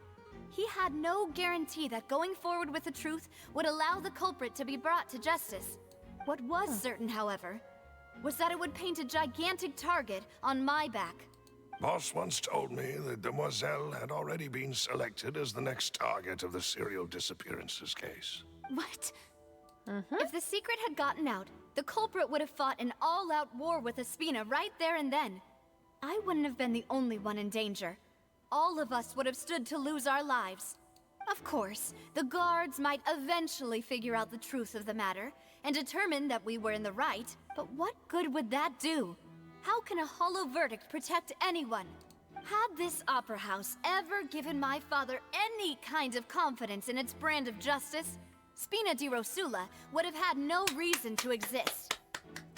Speaker 6: He had no guarantee that going forward with the truth would allow the culprit to be brought to justice. What was certain, however, was that it would paint a gigantic target on my back.
Speaker 11: Boss once told me that Demoiselle had already been selected as the next target of the serial disappearances case.
Speaker 2: What?
Speaker 6: If the secret had gotten out, the culprit would have fought an all-out war with Espina right there and then. I wouldn't have been the only one in danger. All of us would have stood to lose our lives. Of course, the guards might eventually figure out the truth of the matter and determine that we were in the right, but what good would that do? How can a hollow verdict protect anyone? Had this opera house ever given my father any kind of confidence in its brand of justice, Spina di Rosula would have had no reason to exist.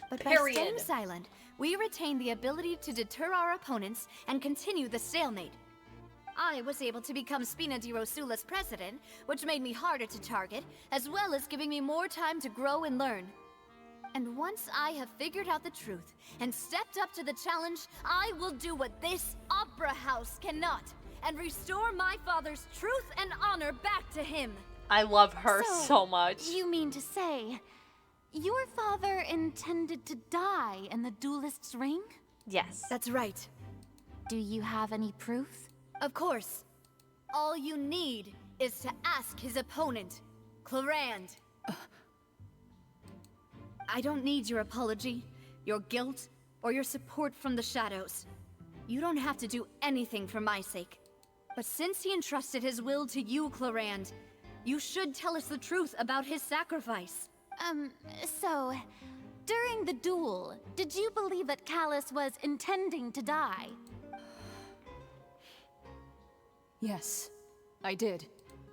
Speaker 6: But by staying silent, we retained the ability to deter our opponents and continue the stalemate. I was able to become Spina di Rosula's president, which made me harder to target, as well as giving me more time to grow and learn. And once I have figured out the truth and stepped up to the challenge, I will do what this opera house cannot, and restore my father's truth and honor back to him.
Speaker 1: I love her so much.
Speaker 2: You mean to say, your father intended to die in the duelist's ring?
Speaker 1: Yes.
Speaker 6: That's right.
Speaker 2: Do you have any proof?
Speaker 6: Of course. All you need is to ask his opponent, Clarand. I don't need your apology, your guilt, or your support from the shadows. You don't have to do anything for my sake. But since he entrusted his will to you, Clarand, you should tell us the truth about his sacrifice.
Speaker 2: So, during the duel, did you believe that Callus was intending to die?
Speaker 12: Yes, I did.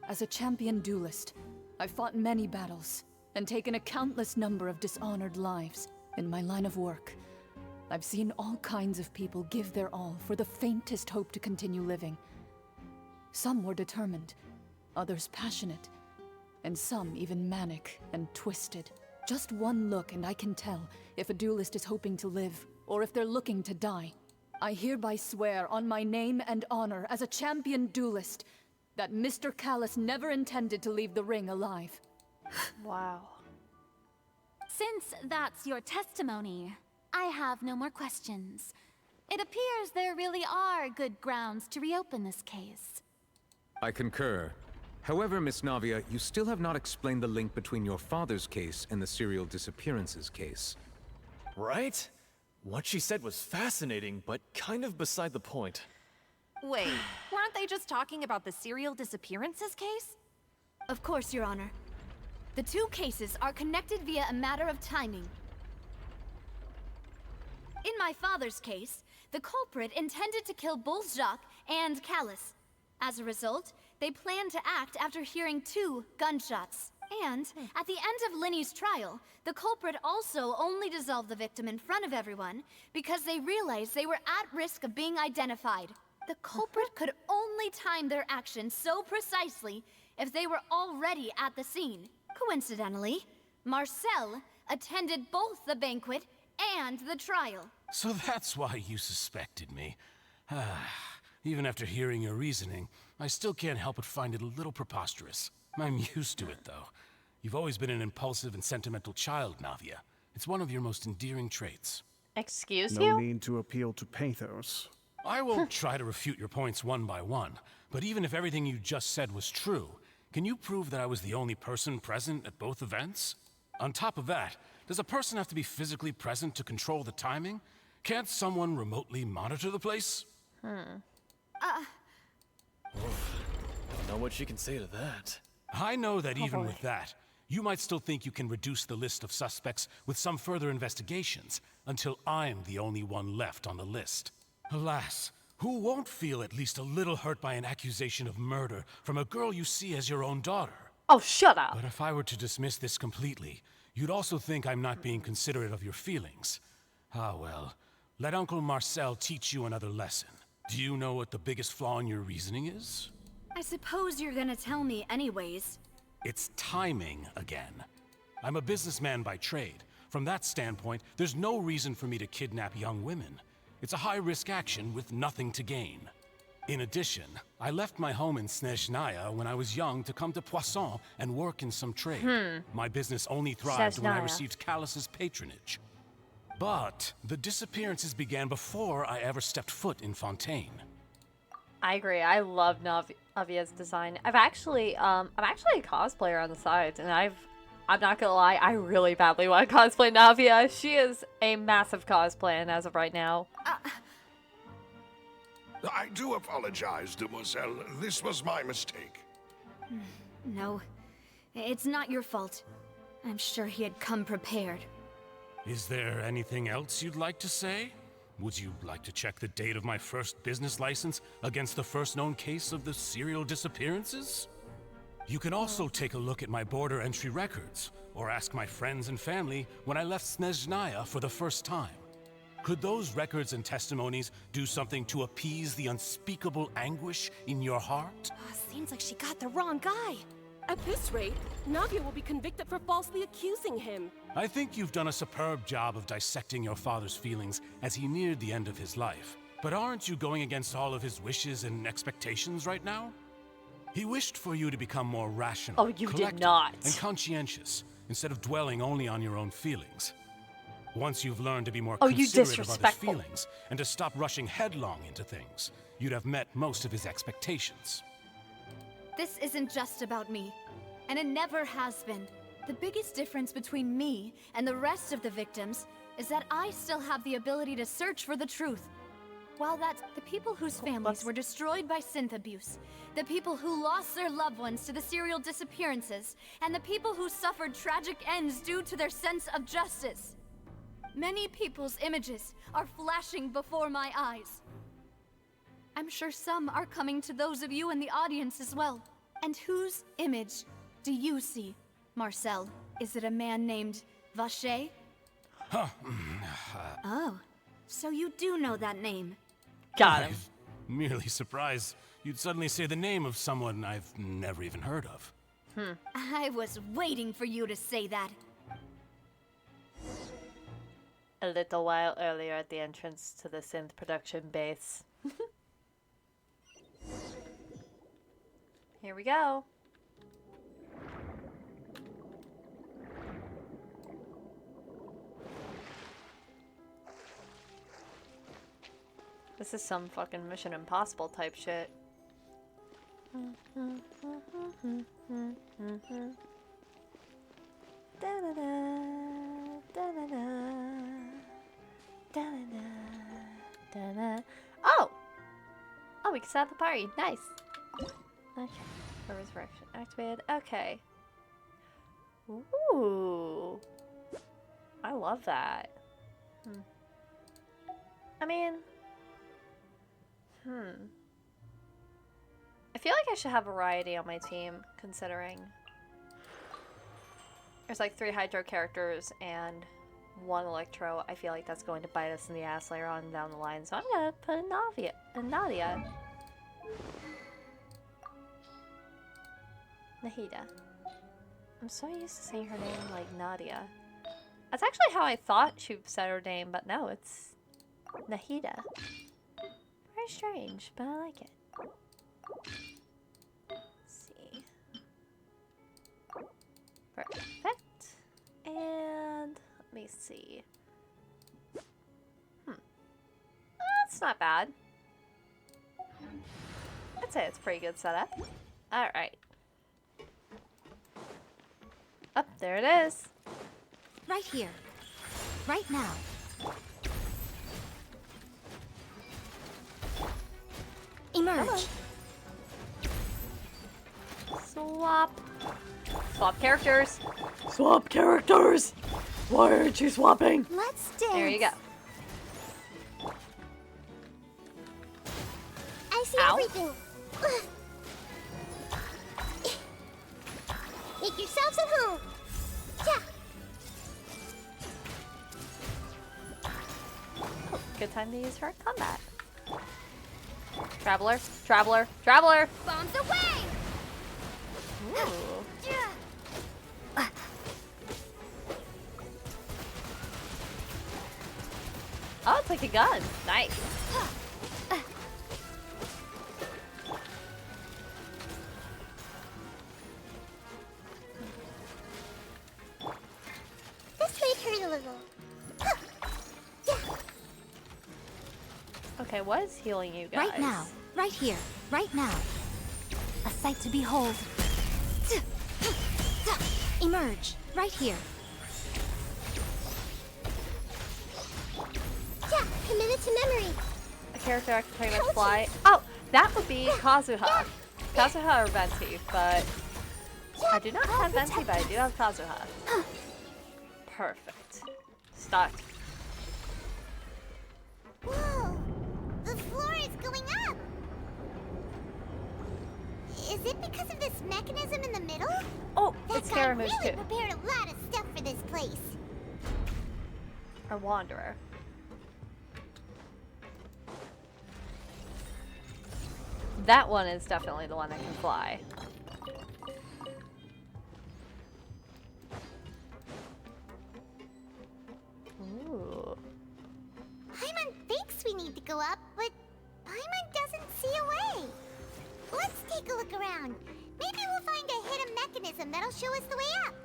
Speaker 12: As a champion duelist, I've fought many battles and taken a countless number of dishonored lives in my line of work. I've seen all kinds of people give their all for the faintest hope to continue living. Some were determined, others passionate, and some even manic and twisted. Just one look and I can tell if a duelist is hoping to live or if they're looking to die. I hereby swear on my name and honor as a champion duelist that Mr. Callus never intended to leave the ring alive.
Speaker 1: Wow.
Speaker 2: Since that's your testimony, I have no more questions. It appears there really are good grounds to reopen this case.
Speaker 4: I concur. However, Miss Navia, you still have not explained the link between your father's case and the serial disappearances case.
Speaker 7: Right? What she said was fascinating, but kind of beside the point.
Speaker 9: Wait, weren't they just talking about the serial disappearances case?
Speaker 6: Of course, Your Honor. The two cases are connected via a matter of timing. In my father's case, the culprit intended to kill both Jacques and Callus. As a result, they planned to act after hearing 2 gunshots. And, at the end of Linny's trial, the culprit also only dissolved the victim in front of everyone because they realized they were at risk of being identified. The culprit could only time their actions so precisely if they were already at the scene. Coincidentally, Marcel attended both the banquet and the trial.
Speaker 8: So that's why you suspected me. Even after hearing your reasoning, I still can't help but find it a little preposterous. I'm used to it, though. You've always been an impulsive and sentimental child, Navia. It's one of your most endearing traits.
Speaker 1: Excuse
Speaker 10: No
Speaker 1: you?
Speaker 10: need to appeal to pathos.
Speaker 8: I won't try to refute your points one by one, but even if everything you just said was true, can you prove that I was the only person present at both events? On top of that, does a person have to be physically present to control the timing? Can't someone remotely monitor the place?
Speaker 7: Don't know what she can say to that.
Speaker 8: I know that even with that, you might still think you can reduce the list of suspects with some further investigations, until I'm the only one left on the list. Alas, who won't feel at least a little hurt by an accusation of murder from a girl you see as your own daughter?
Speaker 1: Oh, shut up.
Speaker 8: But if I were to dismiss this completely, you'd also think I'm not being considerate of your feelings. Ah well, let Uncle Marcel teach you another lesson. Do you know what the biggest flaw in your reasoning is?
Speaker 6: I suppose you're gonna tell me anyways.
Speaker 8: It's timing again. I'm a businessman by trade. From that standpoint, there's no reason for me to kidnap young women. It's a high-risk action with nothing to gain. In addition, I left my home in Snezhnaya when I was young to come to Poisson and work in some trade. My business only thrived when I
Speaker 1: Snezhnaya.
Speaker 8: received Callus's patronage. But the disappearances began before I ever stepped foot in Fontaine.
Speaker 1: I agree. I love Navia's design. I'm actually a cosplayer on the side, and I'm not gonna lie, I really badly want to cosplay Navia. She is a massive cosplayer as of right now.
Speaker 11: I do apologize, demoiselle. This was my mistake.
Speaker 6: No, it's not your fault. I'm sure he had come prepared.
Speaker 8: Is there anything else you'd like to say? Would you like to check the date of my first business license against the first known case of the serial disappearances? You can also take a look at my border entry records, or ask my friends and family when I left Snezhnaya for the first time. Could those records and testimonies do something to appease the unspeakable anguish in your heart?
Speaker 9: Seems like she got the wrong guy. At this rate, Navia will be convicted for falsely accusing him.
Speaker 8: I think you've done a superb job of dissecting your father's feelings as he neared the end of his life. But aren't you going against all of his wishes and expectations right now? He wished for you to become more rational,
Speaker 1: Oh, you did
Speaker 8: collected,
Speaker 1: not.
Speaker 8: and conscientious, instead of dwelling only on your own feelings. Once you've learned to be more
Speaker 1: Oh, you
Speaker 8: considerate of others'
Speaker 1: disrespectful.
Speaker 8: feelings, and to stop rushing headlong into things, you'd have met most of his expectations.
Speaker 6: This isn't just about me, and it never has been. The biggest difference between me and the rest of the victims is that I still have the ability to search for the truth. While that's the people whose families were destroyed by synth abuse, the people who lost their loved ones to the serial disappearances, and the people who suffered tragic ends due to their sense of justice. Many people's images are flashing before my eyes. I'm sure some are coming to those of you in the audience as well. And whose image do you see, Marcel? Is it a man named Vacher? Oh, so you do know that name.
Speaker 1: Got him.
Speaker 8: I'm merely surprised you'd suddenly say the name of someone I've never even heard of.
Speaker 6: I was waiting for you to say that.
Speaker 1: A little while earlier at the entrance to the synth production base. Here we go. This is some fucking Mission Impossible type shit. Oh! Oh, we can start the party. Nice. Okay. For resurrection activated. Okay. Ooh. I love that. I mean... I feel like I should have variety on my team, considering there's like 3 Hydro characters and 1 Electro. I feel like that's going to bite us in the ass later on down the line, so I'm gonna put a Nadia. Nahida. I'm so used to saying her name like Nadia. That's actually how I thought she said her name, but no, it's Nahida. Very strange, but I like it. Let's see. Perfect. And let me see. That's not bad. I'd say it's a pretty good setup. Alright. Up, there it is.
Speaker 3: Right here. Right now. Emerge.
Speaker 1: Swap. Swap characters. Swap characters! Why aren't you swapping?
Speaker 3: Let's dance.
Speaker 1: There you go.
Speaker 3: I see
Speaker 1: Ow.
Speaker 3: everything. Make yourselves at home. Yeah.
Speaker 1: Oh, good time to use her in combat. Traveler, traveler, traveler!
Speaker 3: Bombs away.
Speaker 1: Ooh. Oh, it's like a gun. Nice.
Speaker 3: This may hurt a little. Yeah.
Speaker 1: Okay, what is healing you guys?
Speaker 3: Right now. Right here. Right now. A sight to behold. Emerge. Right here. Yeah, committed to memory.
Speaker 1: A character I can pretty much fly. Oh, that would be Kazuha. Kazuha or Venti, but I do not have Venti, but I do have Kazuha. Perfect. Stuck.
Speaker 3: Whoa! The floor is going up! Is it because of this mechanism in the middle?
Speaker 1: Oh,
Speaker 3: That
Speaker 1: it's
Speaker 3: guy
Speaker 1: Scaramouche
Speaker 3: really
Speaker 1: too.
Speaker 3: prepared a lot of stuff for this place.
Speaker 1: Or Wanderer. That one is definitely the one that can fly. Ooh.
Speaker 3: Paimon thinks we need to go up, but Paimon doesn't see a way. Let's take a look around. Maybe we'll find a hidden mechanism that'll show us the way up.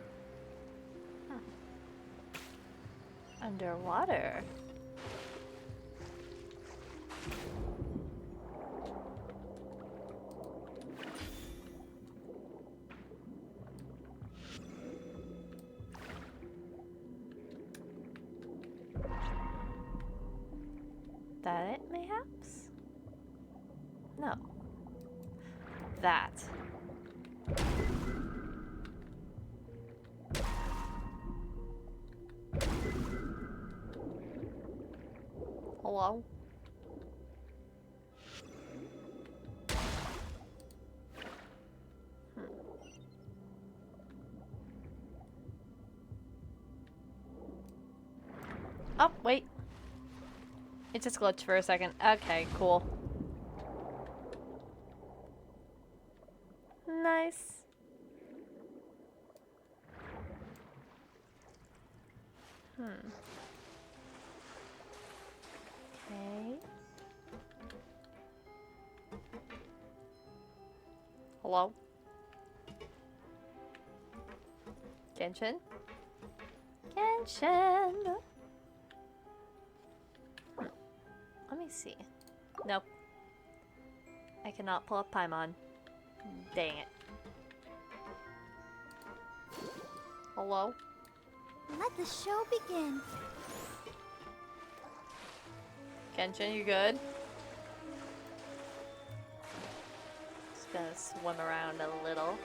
Speaker 1: Underwater. That it, mayhaps? No. That. Hello? Oh, wait. It just glitched for a second. Okay, cool. Nice. Okay. Hello? Genshin? Genshin! Let me see. Nope. I cannot pull up Paimon. Dang it. Hello?
Speaker 3: Let the show begin.
Speaker 1: Genshin, you good? Just gonna swim around a little.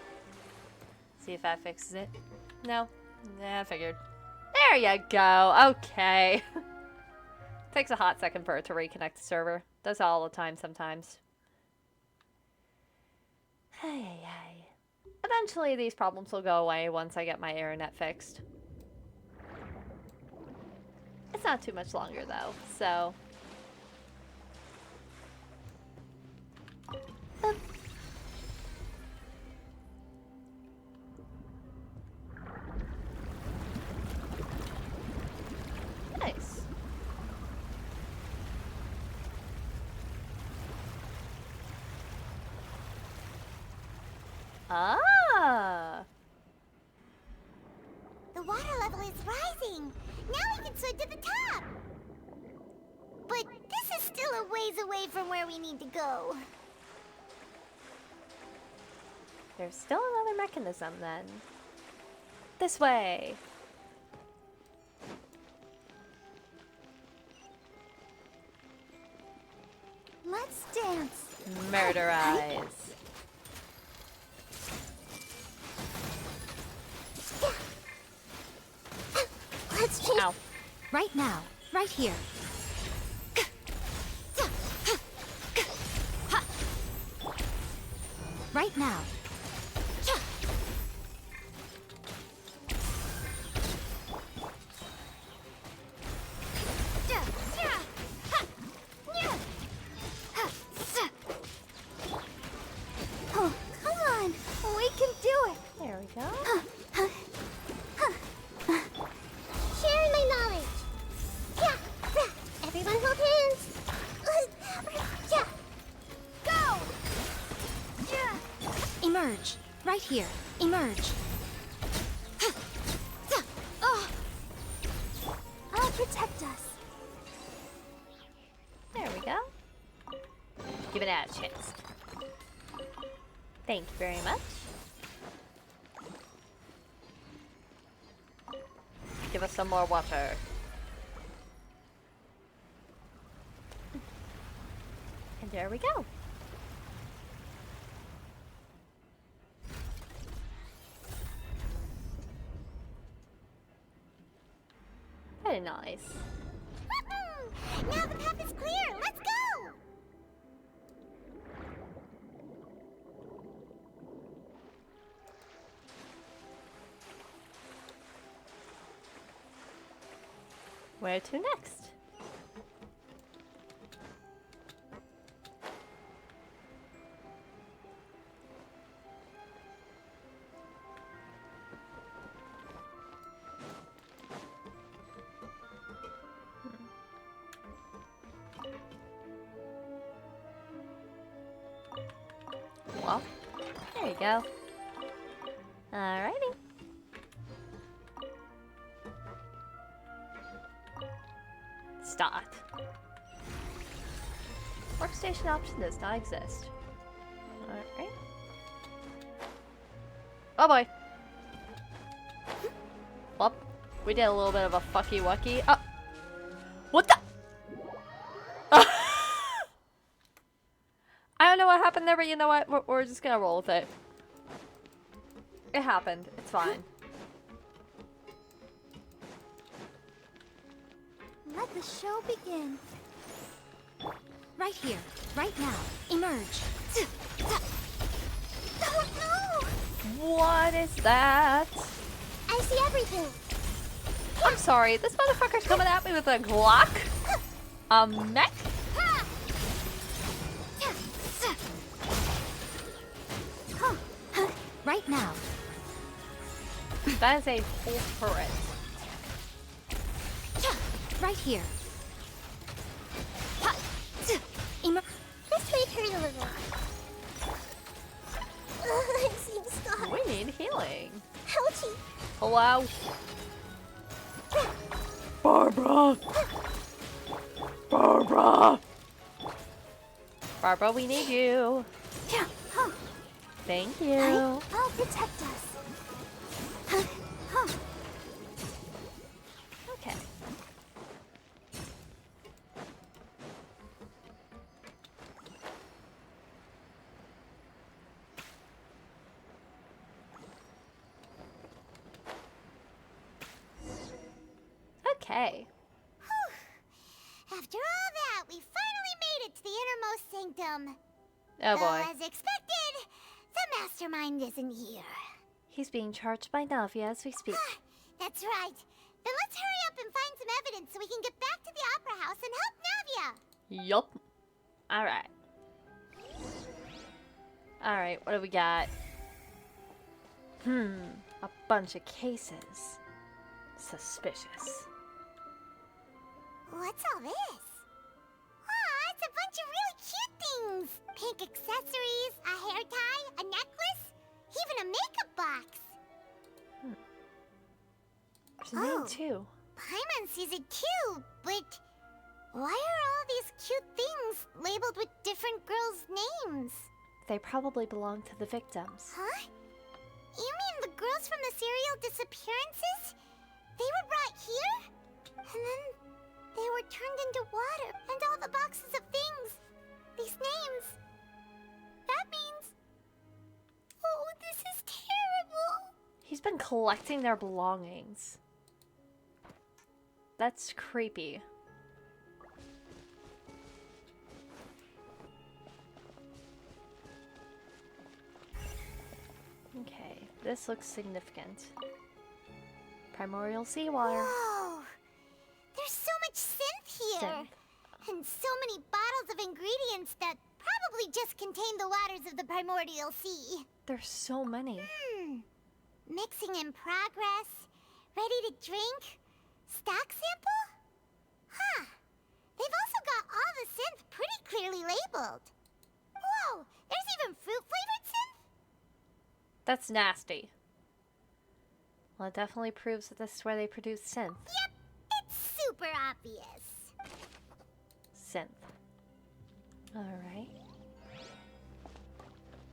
Speaker 1: See if that fixes it. No. Nah, I figured. There you go. Okay. Takes a hot second for it to reconnect the server. Does all the time sometimes. Hey. Eventually these problems will go away once I get my internet fixed. It's not too much longer though, so... Nice. Ah!
Speaker 3: The water level is rising. Now we can swim to the top. But this is still a ways away from where we need to go.
Speaker 1: There's still another mechanism then. This way.
Speaker 3: Let's dance.
Speaker 1: Murder eyes.
Speaker 3: Let's change.
Speaker 1: Ow.
Speaker 3: Right now. Right here. Right now. Oh, come on. We can do it.
Speaker 1: There we go.
Speaker 3: Sharing my knowledge. Everyone hold hands. Go. Emerge. Right here. Emerge. I'll protect us.
Speaker 1: There we go. Give it a chance. Thank you very much. Give us some more water. And there we go. Very nice.
Speaker 3: Now the path is clear. Let's go.
Speaker 1: Where to next? Well, there you go. Alrighty. Start. Workstation option does not exist. Alright. Oh boy. Well, we did a little bit of a fucky wucky. Oh. What the? don't know what happened there, but you know what? We're just gonna roll with it. It happened. It's fine.
Speaker 3: Let the show begin.
Speaker 9: Right here, right now. Emerge.
Speaker 3: Oh no!
Speaker 1: What is that?
Speaker 3: I see everything.
Speaker 1: I'm sorry, this motherfucker's coming at me with a Glock? A mech?
Speaker 9: Right now.
Speaker 1: That is a full turret.
Speaker 9: Right here.
Speaker 3: This may hurt a little. I'm seeing scars.
Speaker 1: We need healing.
Speaker 3: Ouchie.
Speaker 1: Hello? Barbara! Barbara! Barbara, we need you. Thank you.
Speaker 3: I'll protect us.
Speaker 1: Okay. Okay.
Speaker 3: After all that, we finally made it to the innermost sanctum.
Speaker 1: Oh
Speaker 3: Though,
Speaker 1: boy.
Speaker 3: as expected, the mastermind isn't here.
Speaker 1: He's being charged by Navia as we speak.
Speaker 3: That's right. Then let's hurry up and find some evidence so we can get back to the Opera House and help Navia.
Speaker 1: Yup. Alright. Alright, what do we got? A bunch of cases. Suspicious.
Speaker 3: What's all this? Aw, it's a bunch of really cute things. Pink accessories, a hair tie, a necklace, even a makeup box.
Speaker 1: There's a name too.
Speaker 3: Paimon sees it too, but why are all these cute things labeled with different girls' names?
Speaker 1: They probably belong to the victims.
Speaker 3: Huh? You mean the girls from the serial disappearances? They were brought here? And then they were turned into water, and all the boxes of things. These names. That means... Oh, this is terrible.
Speaker 1: He's been collecting their belongings. That's creepy. Okay, this looks significant. Primordial seawater.
Speaker 3: Whoa! There's so much synth here!
Speaker 1: Synth.
Speaker 3: And so many bottles of ingredients that probably just contain the waters of the primordial sea.
Speaker 1: There's so many.
Speaker 3: Mixing in progress. Ready to drink? Stock sample? Huh. They've also got all the synth pretty clearly labeled. Whoa! There's even fruit-flavored synth?
Speaker 1: That's nasty. Well, it definitely proves that this is where they produce synth.
Speaker 3: Yep, it's super obvious.
Speaker 1: Synth. Alright.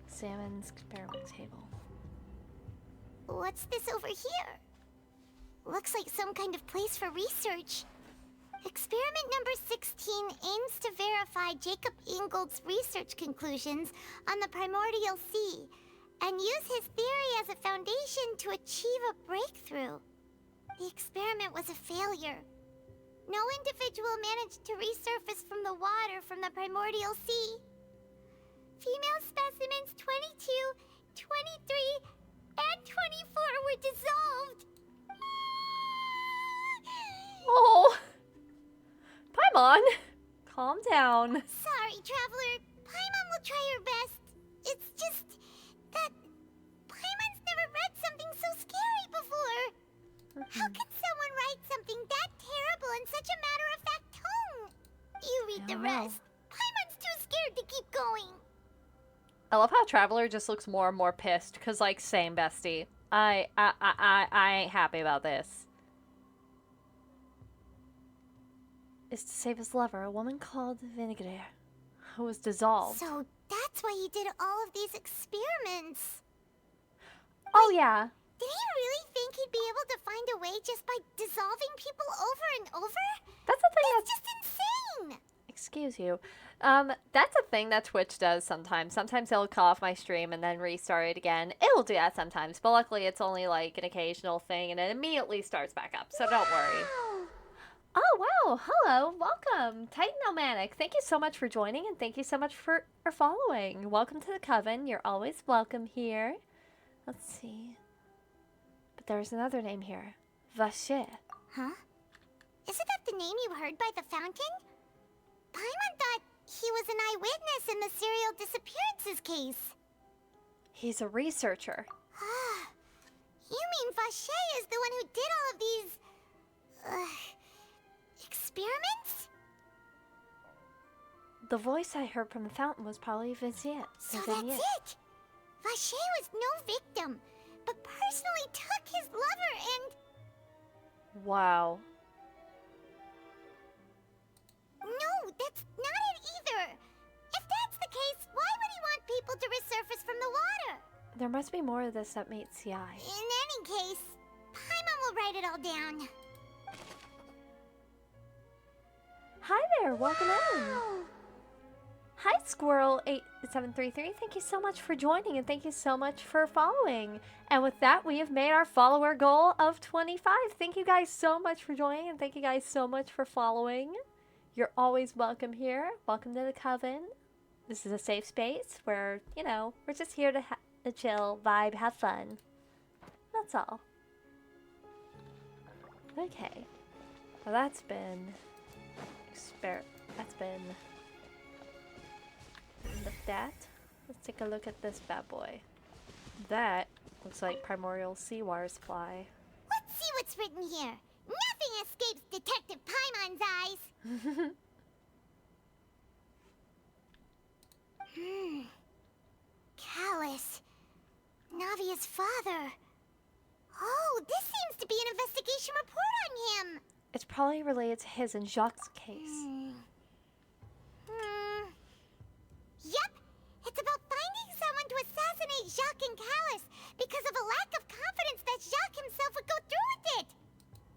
Speaker 1: Salmon's experiment table.
Speaker 3: What's this over here? Looks like some kind of place for research. Experiment number 16 aims to verify Jacob Ingold's research conclusions on the primordial sea and use his theory as a foundation to achieve a breakthrough. The experiment was a failure. No individual managed to resurface from the water from the primordial sea. Female specimens 22, 23, and 24 were dissolved.
Speaker 1: Oh! Paimon! Calm down.
Speaker 3: Sorry, Traveler. Paimon will try her best. It's just that Paimon's never read something so scary before. How can someone write something that terrible in such a matter-of-fact tone? You read the rest. Paimon's too scared to keep going.
Speaker 1: I love how Traveler just looks more and more pissed, cause like, same bestie. I ain't happy about this. Is to save his lover, a woman called Vinegar, who was dissolved.
Speaker 3: So that's why he did all of these experiments.
Speaker 1: Oh yeah.
Speaker 3: Did he really think he'd be able to find a way just by dissolving people over and over?
Speaker 1: That's the thing
Speaker 3: That's just insane!
Speaker 1: Excuse you. That's a thing that Twitch does sometimes. Sometimes it'll cut off my stream and then restart it again. It'll do that sometimes, but luckily it's only like an occasional thing and it immediately starts back up, so don't worry. Oh, wow. Hello. Welcome. Titan Omanic. Thank you so much for joining and thank you so much for following. Welcome to the Coven. You're always welcome here. Let's see. But there's another name here. Vacher.
Speaker 3: Huh? Isn't that the name you heard by the fountain? Paimon thought he was an eyewitness in the serial disappearances case.
Speaker 1: He's a researcher.
Speaker 3: You mean Vacher is the one who did all of these... experiments?
Speaker 1: The voice I heard from the fountain was probably Vizier.
Speaker 3: So that's it! Vacher was no victim, but personally took his lover and...
Speaker 1: Wow.
Speaker 3: No, that's not it either! If that's the case, why would he want people to resurface from the water?
Speaker 1: There must be more of this that meets the eye.
Speaker 3: In any case, Paimon will write it all down.
Speaker 1: Hi there, welcome in. Hi Squirrel8733, thank you so much for joining and thank you so much for following. And with that, we have made our follower goal of 25. Thank you guys so much for joining and thank you guys so much for following. You're always welcome here. Welcome to the Coven. This is a safe space where, you know, we're just here to chill, vibe, have fun. That's all. Okay. Well, that's been looked at. Let's take a look at this bad boy. That looks like primordial seawater supply.
Speaker 3: Let's see what's written here. Nothing escapes Detective Paimon's eyes. Callus. Navia's father. Oh, this seems to be an investigation report on him.
Speaker 1: It's probably related to his and Jacques' case.
Speaker 3: Yep, it's about finding someone to assassinate Jacques and Callus because of a lack of confidence that Jacques himself would go through with it.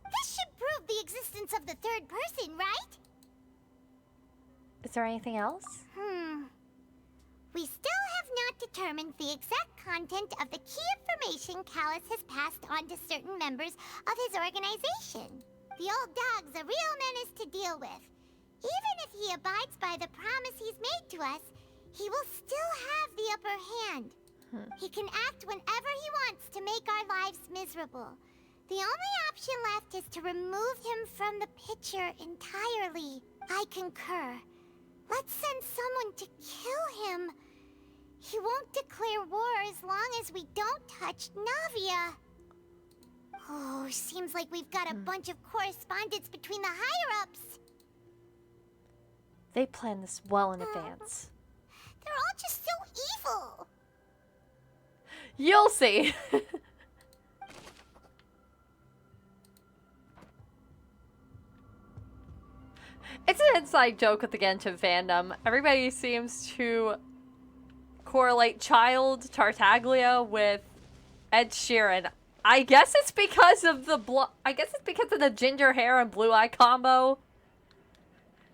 Speaker 3: This should prove the existence of the third person, right?
Speaker 1: Is there anything else?
Speaker 3: We still have not determined the exact content of the key information Callus has passed on to certain members of his organization. The old dog's a real menace to deal with. Even if he abides by the promise he's made to us, he will still have the upper hand. He can act whenever he wants to make our lives miserable. The only option left is to remove him from the picture entirely. I concur. Let's send someone to kill him. He won't declare war as long as we don't touch Navia. Oh, seems like we've got a bunch of correspondence between the higher-ups.
Speaker 1: They planned this well in advance.
Speaker 3: They're all just so evil.
Speaker 1: You'll see. It's an inside joke with the Genshin fandom. Everybody seems to correlate Child Tartaglia with Ed Sheeran. I guess it's because of the ginger hair and blue eye combo.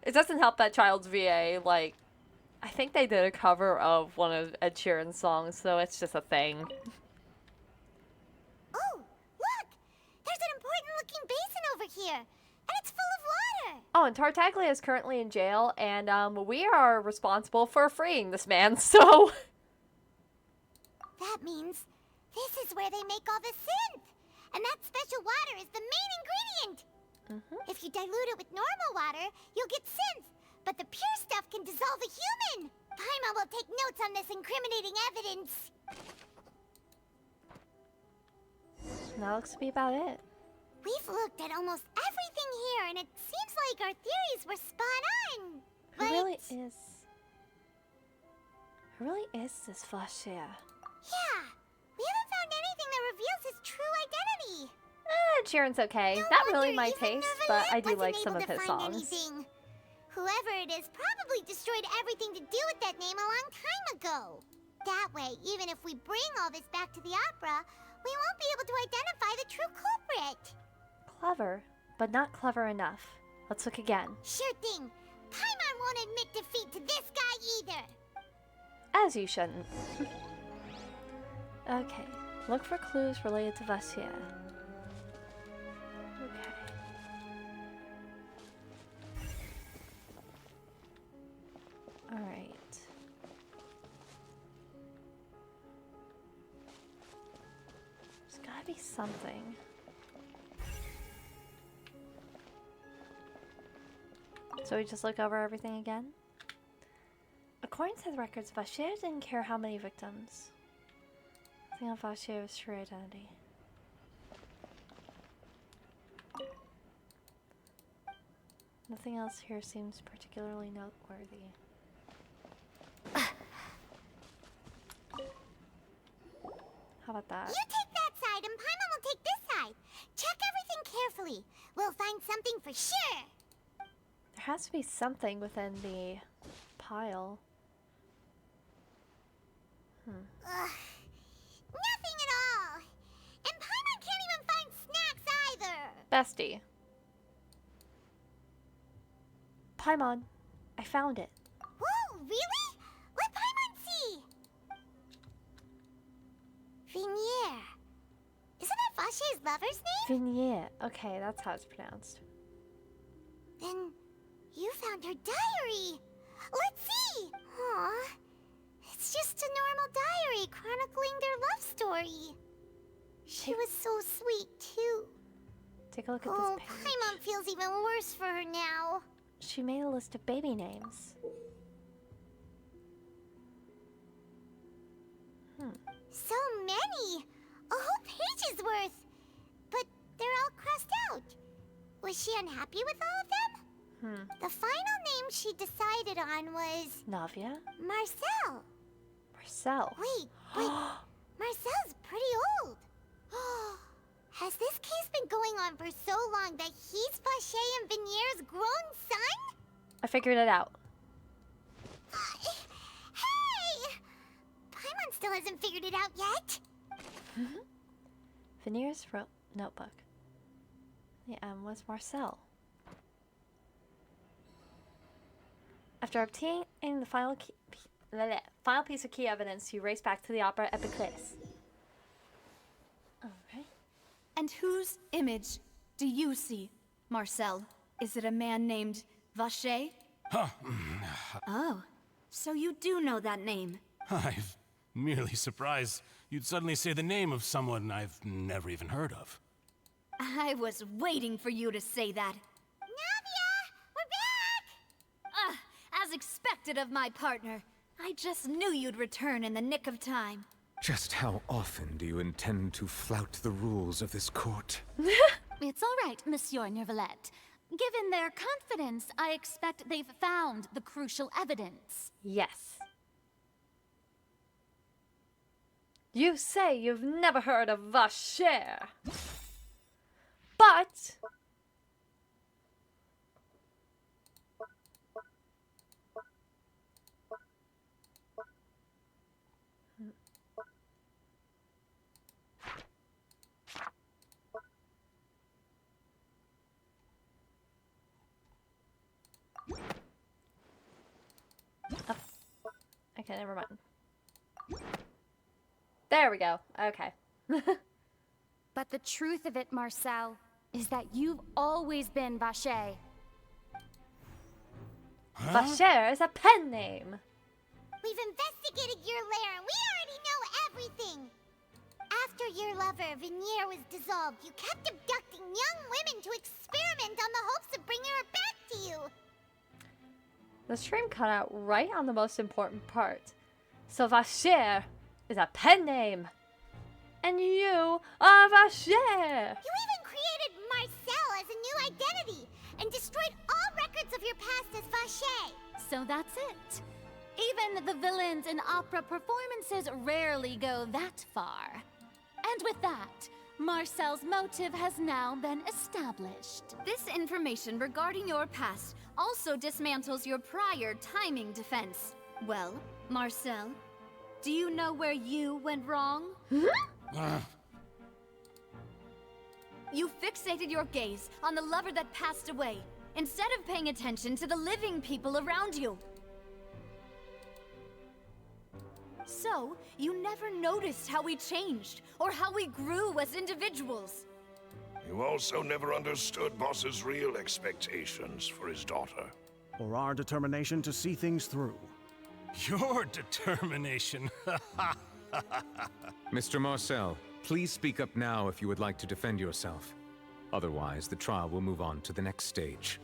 Speaker 1: It doesn't help that Child's VA, like, I think they did a cover of one of Ed Sheeran's songs, so it's just a thing.
Speaker 3: Oh, look! There's an important-looking basin over here, and it's full of water!
Speaker 1: Oh, and Tartaglia is currently in jail, and we are responsible for freeing this man, so...
Speaker 3: That means this is where they make all the synth! And that special water is the main ingredient! If you dilute it with normal water, you'll get synth, but the pure stuff can dissolve a human! Paimon will take notes on this incriminating evidence!
Speaker 1: That looks to be about it.
Speaker 3: We've looked at almost everything here, and it seems like our theories were spot on. But...
Speaker 1: Who really is this Vacher?
Speaker 3: Yeah, we haven't found anything that reveals his true identity.
Speaker 1: Sheeran's okay.
Speaker 3: No
Speaker 1: Not really
Speaker 3: wonder
Speaker 1: my
Speaker 3: even
Speaker 1: taste,
Speaker 3: Neuvillette
Speaker 1: but I do
Speaker 3: wasn't
Speaker 1: like some
Speaker 3: able
Speaker 1: of
Speaker 3: to
Speaker 1: his
Speaker 3: find
Speaker 1: songs.
Speaker 3: anything. Whoever it is probably destroyed everything to do with that name a long time ago. That way, even if we bring all this back to the opera, we won't be able to identify the true culprit.
Speaker 1: Clever, but not clever enough. Let's look again.
Speaker 3: Sure thing. Paimon won't admit defeat to this guy either.
Speaker 1: As you shouldn't. Okay. Look for clues related to Vacher. Okay. Alright. There's gotta be something. So we just look over everything again? According to the records, Vacher didn't care how many victims. Nothing on Vacher's true identity. Nothing else here seems particularly noteworthy. How about that?
Speaker 3: You take that side and Paimon will take this side. Check everything carefully. We'll find something for sure.
Speaker 1: There has to be something within the pile.
Speaker 3: Nothing at all. And Paimon can't even find snacks either.
Speaker 1: Bestie. Paimon, I found it.
Speaker 3: Whoa, really? Let Paimon see. Vacher. Isn't that Vacher's lover's name?
Speaker 1: Vacher. Okay, that's how it's pronounced.
Speaker 3: Then you found her diary. Let's see. Aw. It's just a normal diary chronicling their love story. She was so sweet, too.
Speaker 1: Take a look at
Speaker 3: Oh,
Speaker 1: this page.
Speaker 3: Paimon feels even worse for her now.
Speaker 1: She made a list of baby names.
Speaker 3: So many! A whole page's worth! But they're all crossed out. Was she unhappy with all of them? The final name she decided on was...
Speaker 1: Navia?
Speaker 3: Marcel.
Speaker 1: Marcel.
Speaker 3: Wait, but Marcel's pretty old. Has this case been going on for so long that he's Vacher and Vacher's grown son?
Speaker 1: I figured it out.
Speaker 3: Hey! Paimon still hasn't figured it out yet.
Speaker 1: Vacher's notebook. The M was Marcel. After obtaining the final piece of key evidence, you race back to the opera Epiclese. Alright.
Speaker 6: And whose image do you see, Marcel? Is it a man named Vacher? Oh, so you do know that name.
Speaker 8: I'm merely surprised you'd suddenly say the name of someone I've never even heard of.
Speaker 6: I was waiting for you to say that.
Speaker 3: Navia! We're back!
Speaker 6: As expected of my partner. I just knew you'd return in the nick of time.
Speaker 4: Just how often do you intend to flout the rules of this court?
Speaker 2: It's all right, Monsieur Neuvillette. Given their confidence, I expect they've found the crucial evidence.
Speaker 1: Yes. You say you've never heard of Vacher. But... Oh. Okay, never mind. There we go. Okay.
Speaker 2: But the truth of it, Marcel, is that you've always been Vacher.
Speaker 1: Vacher is a pen name.
Speaker 3: We've investigated your lair and we already know everything. After your lover, Vacher, was dissolved, you kept abducting young women to experiment on the hopes of bringing her back to you.
Speaker 1: The stream cut out right on the most important part. So Vacher is a pen name. And you are Vacher!
Speaker 3: You even created Marcel as a new identity and destroyed all records of your past as Vacher.
Speaker 2: So that's it. Even the villains in opera performances rarely go that far. And with that, Marcel's motive has now been established.
Speaker 6: This information regarding your past also dismantles your prior timing defense. Well, Marcel, do you know where you went wrong? You fixated your gaze on the lover that passed away,
Speaker 13: instead of paying attention to the living people around you. So, you never noticed how we changed, or how we grew as individuals.
Speaker 11: You also never understood Boss's real expectations for his daughter.
Speaker 10: Or our determination to see things through.
Speaker 8: Your determination.
Speaker 4: Mr. Marcel, please speak up now if you would like to defend yourself. Otherwise, the trial will move on to the next stage.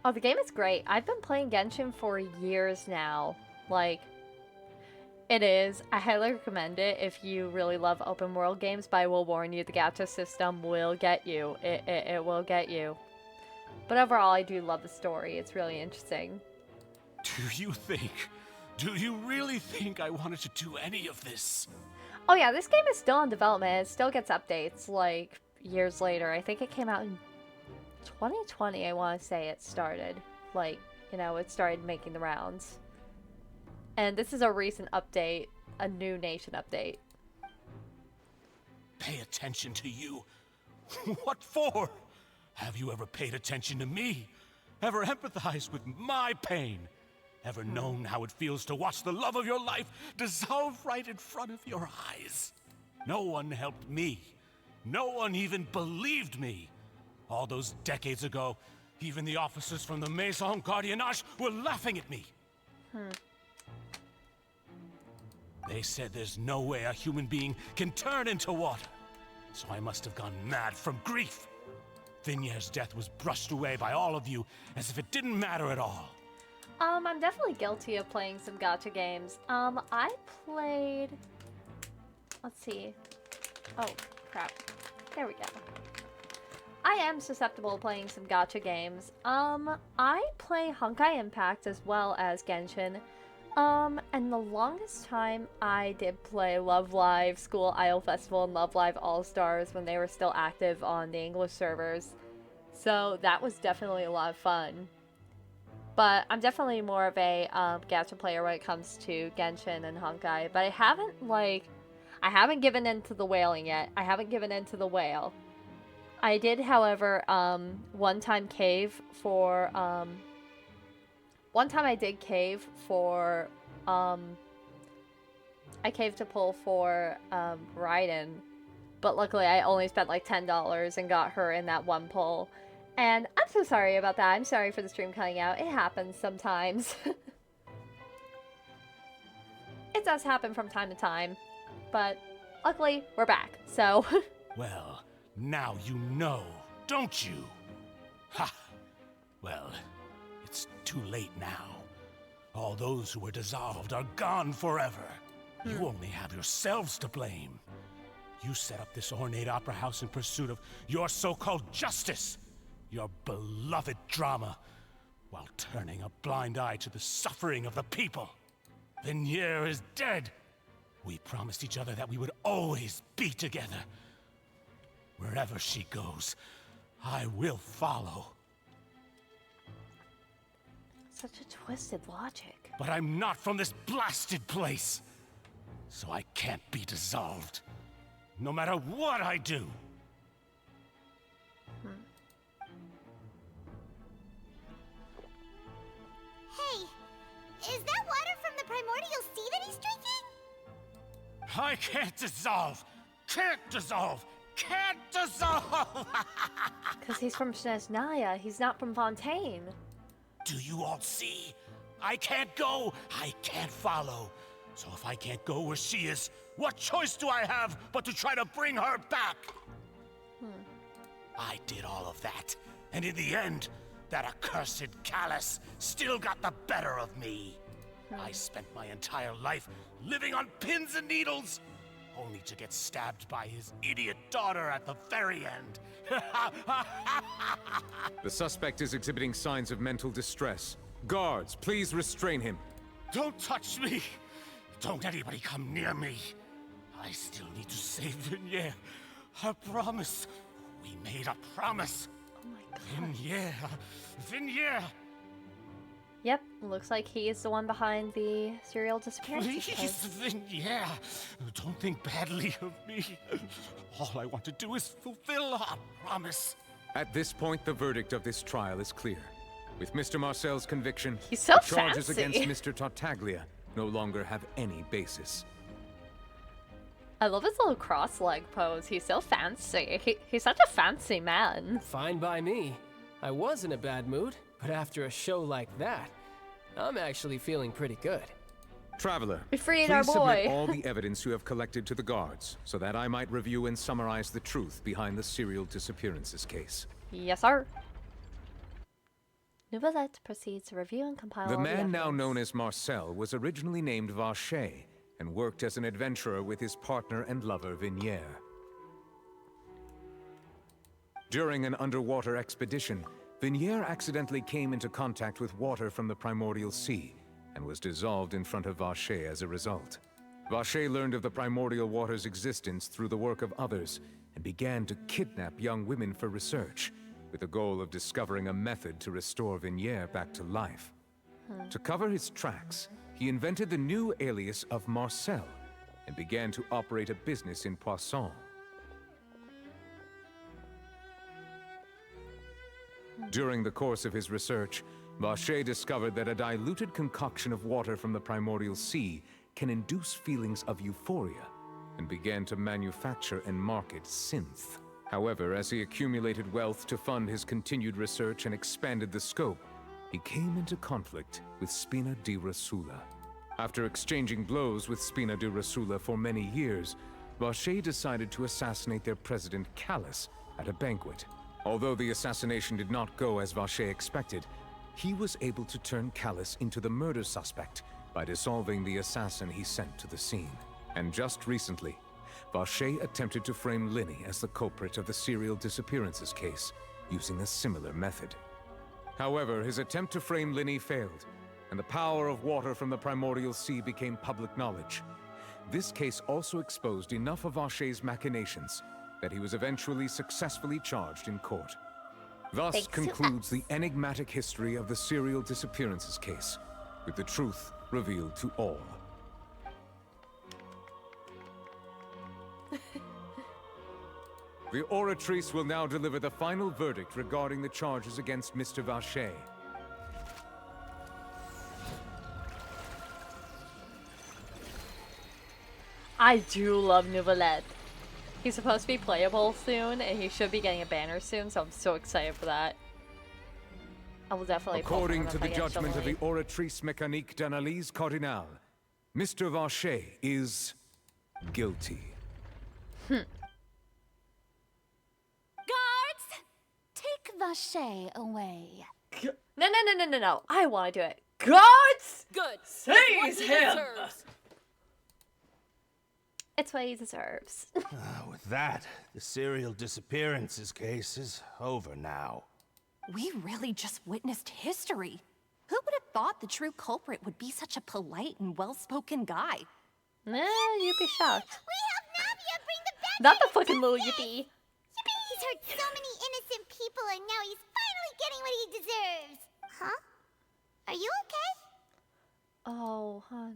Speaker 1: Oh, the game is great. I've been playing Genshin for years now. Like, it is. I highly recommend it if you really love open world games, but I will warn you, the gacha system will get you. It will get you. But overall, I do love the story. It's really interesting.
Speaker 8: Do you really think I wanted to do any of this?
Speaker 1: Oh yeah, this game is still in development. It still gets updates, like, years later. I think it came out in 2020, I want to say it started. Like, you know, it started making the rounds. And this is a recent update, a new nation update.
Speaker 8: Pay attention to you? What for? Have you ever paid attention to me? Ever empathized with my pain? Ever known how it feels to watch the love of your life dissolve right in front of your eyes? No one helped me. No one even believed me. All those decades ago, even the officers from the Maison Gardiennage were laughing at me. They said there's no way a human being can turn into water. So I must have gone mad from grief. Vignere's death was brushed away by all of you as if it didn't matter at all.
Speaker 1: I'm definitely guilty of playing some gacha games. I played... Let's see. Oh, crap. There we go. I am susceptible to playing some gacha games. I play Honkai Impact as well as Genshin. And the longest time I did play Love Live School Idol Festival and Love Live All-Stars when they were still active on the English servers. So that was definitely a lot of fun. But I'm definitely more of a gacha player when it comes to Genshin and Honkai. But I haven't given in to the whaling yet. I haven't given in to the whale. I did, however, one time I did cave for, I caved to pull for, Raiden. But luckily I only spent like $10 and got her in that one pull. And I'm so sorry about that. I'm sorry for the stream cutting out. It happens sometimes. It does happen from time to time. But luckily, we're back, so...
Speaker 8: Well, now you know, don't you? Ha! Well, it's too late now. All those who were dissolved are gone forever. You only have yourselves to blame. You set up this ornate opera house in pursuit of your so-called justice, your beloved drama, while turning a blind eye to the suffering of the people. Vignere is dead. We promised each other that we would always be together. Wherever she goes, I will follow.
Speaker 1: Such a twisted logic.
Speaker 8: But I'm not from this blasted place, so I can't be dissolved, no matter what I do.
Speaker 3: Hey, is that water from the primordial sea that he's drinking?
Speaker 8: I can't dissolve! Can't dissolve! Can't dissolve!
Speaker 1: Because he's from Snezhnaya, he's not from Fontaine.
Speaker 8: Do you all see? I can't go, I can't follow. So if I can't go where she is, what choice do I have but to try to bring her back? I did all of that, and in the end, that accursed Callus still got the better of me. I spent my entire life living on pins and needles, only to get stabbed by his idiot daughter at the very end.
Speaker 4: The suspect is exhibiting signs of mental distress. Guards, please restrain him.
Speaker 8: Don't touch me! Don't anybody come near me. I still need to save Vignere. A promise. We made a promise.
Speaker 1: Oh my god.
Speaker 8: Vignere!
Speaker 1: Yep, looks like he is the one behind the serial disappearances
Speaker 8: Please,
Speaker 1: case.
Speaker 8: Vignere! Don't think badly of me. All I want to do is fulfill our promise.
Speaker 4: At this point, the verdict of this trial is clear. With Mr. Marcel's conviction,
Speaker 1: He's so
Speaker 4: the charges
Speaker 1: fancy.
Speaker 4: against Mr. Tartaglia no longer have any basis.
Speaker 1: I love his little cross-leg pose. He's so fancy. He's such a fancy man.
Speaker 5: Fine by me. I was in a bad mood, but after a show like that, I'm actually feeling pretty good.
Speaker 4: Traveler,
Speaker 1: We freed
Speaker 4: please
Speaker 1: our boy.
Speaker 4: submit all the evidence you have collected to the guards, so that I might review and summarize the truth behind the serial disappearances case.
Speaker 1: Yes, sir. Neuvillette proceeds to review and compile
Speaker 4: The
Speaker 1: all
Speaker 4: man
Speaker 1: the
Speaker 4: now
Speaker 1: evidence.
Speaker 4: known as Marcel was originally named Vacher, and worked as an adventurer with his partner and lover Vacher. During an underwater expedition, Vacher accidentally came into contact with water from the primordial sea, and was dissolved in front of Vacher as a result. Vacher learned of the primordial water's existence through the work of others, and began to kidnap young women for research, with the goal of discovering a method to restore Vacher back to life. To cover his tracks, he invented the new alias of Marcel, and began to operate a business in Poisson. During the course of his research, Vacher discovered that a diluted concoction of water from the primordial sea can induce feelings of euphoria, and began to manufacture and market synth. However, as he accumulated wealth to fund his continued research and expanded the scope, he came into conflict with Spina di Rosula. After exchanging blows with Spina di Rosula for many years, Vacher decided to assassinate their president Callus at a banquet. Although the assassination did not go as Vacher expected, he was able to turn Callus into the murder suspect by dissolving the assassin he sent to the scene. And just recently, Vacher attempted to frame Linny as the culprit of the serial disappearances case, using a similar method. However, his attempt to frame Linny failed, and the power of water from the primordial sea became public knowledge. This case also exposed enough of Vacher's machinations that he was eventually successfully charged in court. Thus
Speaker 1: Thanks to
Speaker 4: concludes the enigmatic history of the serial disappearances case, with the truth revealed to all. The oratrice will now deliver the final verdict regarding the charges against Mr. Vacher.
Speaker 1: I do love Neuvillette. He's supposed to be playable soon, and he should be getting a banner soon, so I'm so excited for that. I will definitely pull for him
Speaker 4: According to
Speaker 1: if I
Speaker 4: the
Speaker 1: get
Speaker 4: judgment of the
Speaker 1: Chivalry.
Speaker 4: oratrice mécanique d'analyse cardinale, Mr. Vacher is guilty.
Speaker 2: Guards! Take Vacher away.
Speaker 1: No. I want to do it. Guards!
Speaker 5: Good.
Speaker 1: Seize him!
Speaker 5: Deserves.
Speaker 1: It's what he deserves.
Speaker 14: With that, the serial disappearances case is over now.
Speaker 9: We really just witnessed history. Who would have thought the true culprit would be such a polite and well-spoken guy?
Speaker 1: Nah, you'd be shocked.
Speaker 3: We have Navia! Bring the bad
Speaker 1: Not the
Speaker 3: guy
Speaker 1: fucking little
Speaker 3: today!
Speaker 1: yippee.
Speaker 3: He's hurt so many innocent people, and now he's finally getting what he deserves! Huh? Are you okay?
Speaker 1: Oh, hun.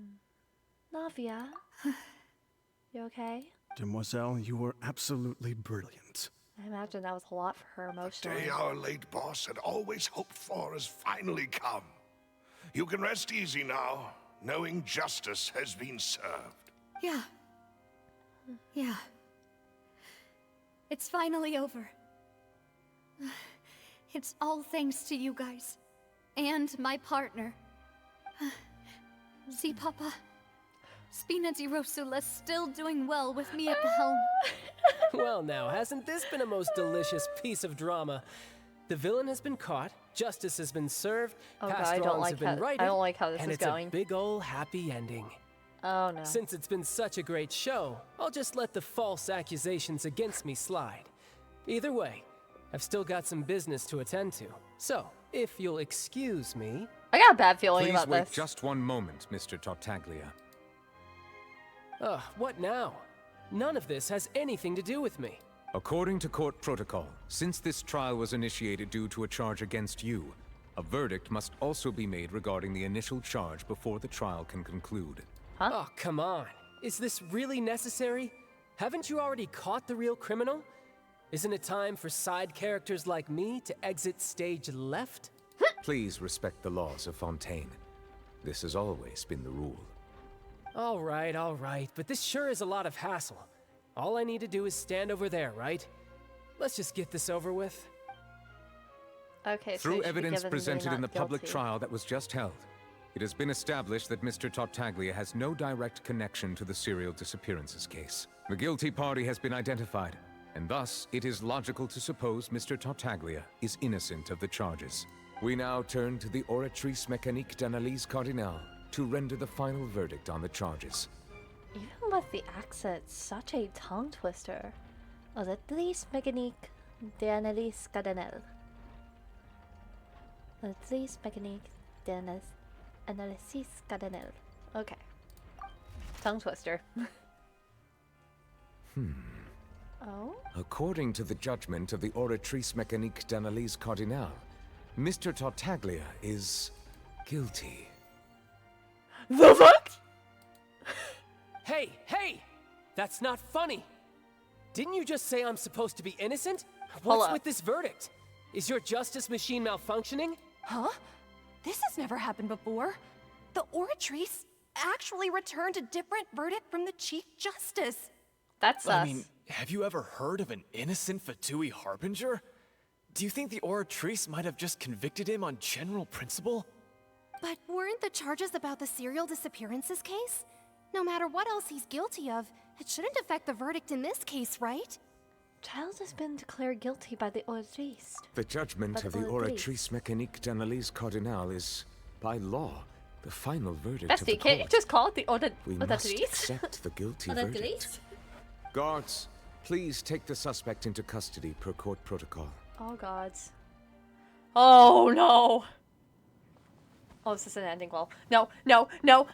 Speaker 1: Navia. You okay?
Speaker 10: Demoiselle, you were absolutely brilliant.
Speaker 1: I imagine that was a lot for her emotionally.
Speaker 11: Day our late boss had always hoped for has finally come. You can rest easy now, knowing justice has been served.
Speaker 6: Yeah. Yeah. It's finally over. It's all thanks to you guys. And my partner. See, Papa? Spina di Rosula's still doing well with me at the helm.
Speaker 5: Well now, hasn't this been a most delicious piece of drama? The villain has been caught, justice has been served,
Speaker 1: Oh god,
Speaker 5: past
Speaker 1: I don't
Speaker 5: wrongs
Speaker 1: like
Speaker 5: have been
Speaker 1: how
Speaker 5: righted,
Speaker 1: I don't like how this
Speaker 5: and
Speaker 1: is
Speaker 5: it's
Speaker 1: going.
Speaker 5: a big ol' happy ending.
Speaker 1: Oh no.
Speaker 5: Since it's been such a great show, I'll just let the false accusations against me slide. Either way, I've still got some business to attend to. So, if you'll excuse me...
Speaker 1: I got a bad feeling
Speaker 4: Please
Speaker 1: about
Speaker 4: wait
Speaker 1: this.
Speaker 4: just one moment, Mr. Tartaglia.
Speaker 5: Ugh, what now? None of this has anything to do with me.
Speaker 4: According to court protocol, since this trial was initiated due to a charge against you, a verdict must also be made regarding the initial charge before the trial can conclude.
Speaker 1: Huh?
Speaker 5: Oh, come on. Is this really necessary? Haven't you already caught the real criminal? Isn't it time for side characters like me to exit stage left?
Speaker 4: Please respect the laws of Fontaine. This has always been the rule.
Speaker 5: All right, but this sure is a lot of hassle. All I need to do is stand over there, right? Let's just get this over with.
Speaker 1: Okay, so
Speaker 4: Through
Speaker 1: you should be
Speaker 4: evidence
Speaker 1: given
Speaker 4: presented
Speaker 1: not
Speaker 4: in the public
Speaker 1: guilty.
Speaker 4: trial that was just held, it has been established that Mr. Tartaglia has no direct connection to the serial disappearances case. The guilty party has been identified, and thus it is logical to suppose Mr. Tartaglia is innocent of the charges. We now turn to the Oratrice Mécanique d'Analyse Cardinale to render the final verdict on the charges.
Speaker 1: Even with the accent, such a tongue twister. Oratrice Mécanique d'Analyse Cardinale. Oratrice Mécanique d'Analyse Cardinale. Okay. Tongue twister. Oh?
Speaker 4: According to the judgment of the Oratrice Mécanique d'Analyse Cardinale, Mr. Tartaglia is guilty.
Speaker 1: The fuck?
Speaker 5: Hey! That's not funny! Didn't you just say I'm supposed to be innocent?
Speaker 1: Hold
Speaker 5: What's
Speaker 1: up.
Speaker 5: with this verdict? Is your justice machine malfunctioning?
Speaker 9: Huh? This has never happened before. The Oratrice actually returned a different verdict from the Chief Justice.
Speaker 1: That's sus.
Speaker 7: I mean, have you ever heard of an innocent Fatui Harbinger? Do you think the Oratrice might have just convicted him on general principle?
Speaker 9: But weren't the charges about the serial disappearances case? No matter what else he's guilty of, it shouldn't affect the verdict in this case, right?
Speaker 1: Child has been declared guilty by the Oratrice.
Speaker 4: The judgment
Speaker 1: But
Speaker 4: of the
Speaker 1: Oratrice.
Speaker 4: Oratrice Mécanique d'Analyse Cardinale is, by law, the final verdict of the
Speaker 1: Bestie, can't you
Speaker 4: court.
Speaker 1: just call it the
Speaker 4: We must
Speaker 1: Oratrice?
Speaker 4: accept the guilty verdict. Guards, please take the suspect into custody per court protocol.
Speaker 1: Oh gods. Oh no. Oh, this isn't ending well. No,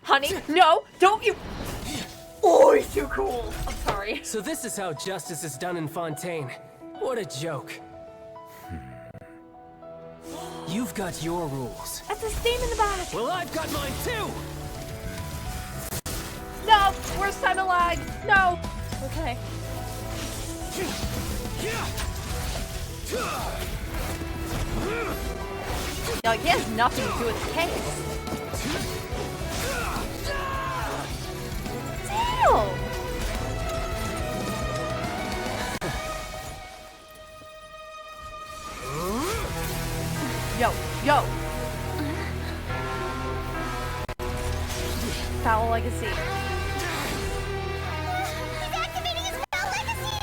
Speaker 1: honey, no, don't you. Oh, he's too cool. I'm sorry.
Speaker 5: So this is how justice is done in Fontaine. What a joke. You've got your rules.
Speaker 1: That's a steam in the back.
Speaker 5: Well, I've got mine too!
Speaker 1: No, worst time to lag. No. Okay. No, he has nothing to do with the case. Damn! Yo! Foul Legacy.
Speaker 3: He's activating his spell legacy!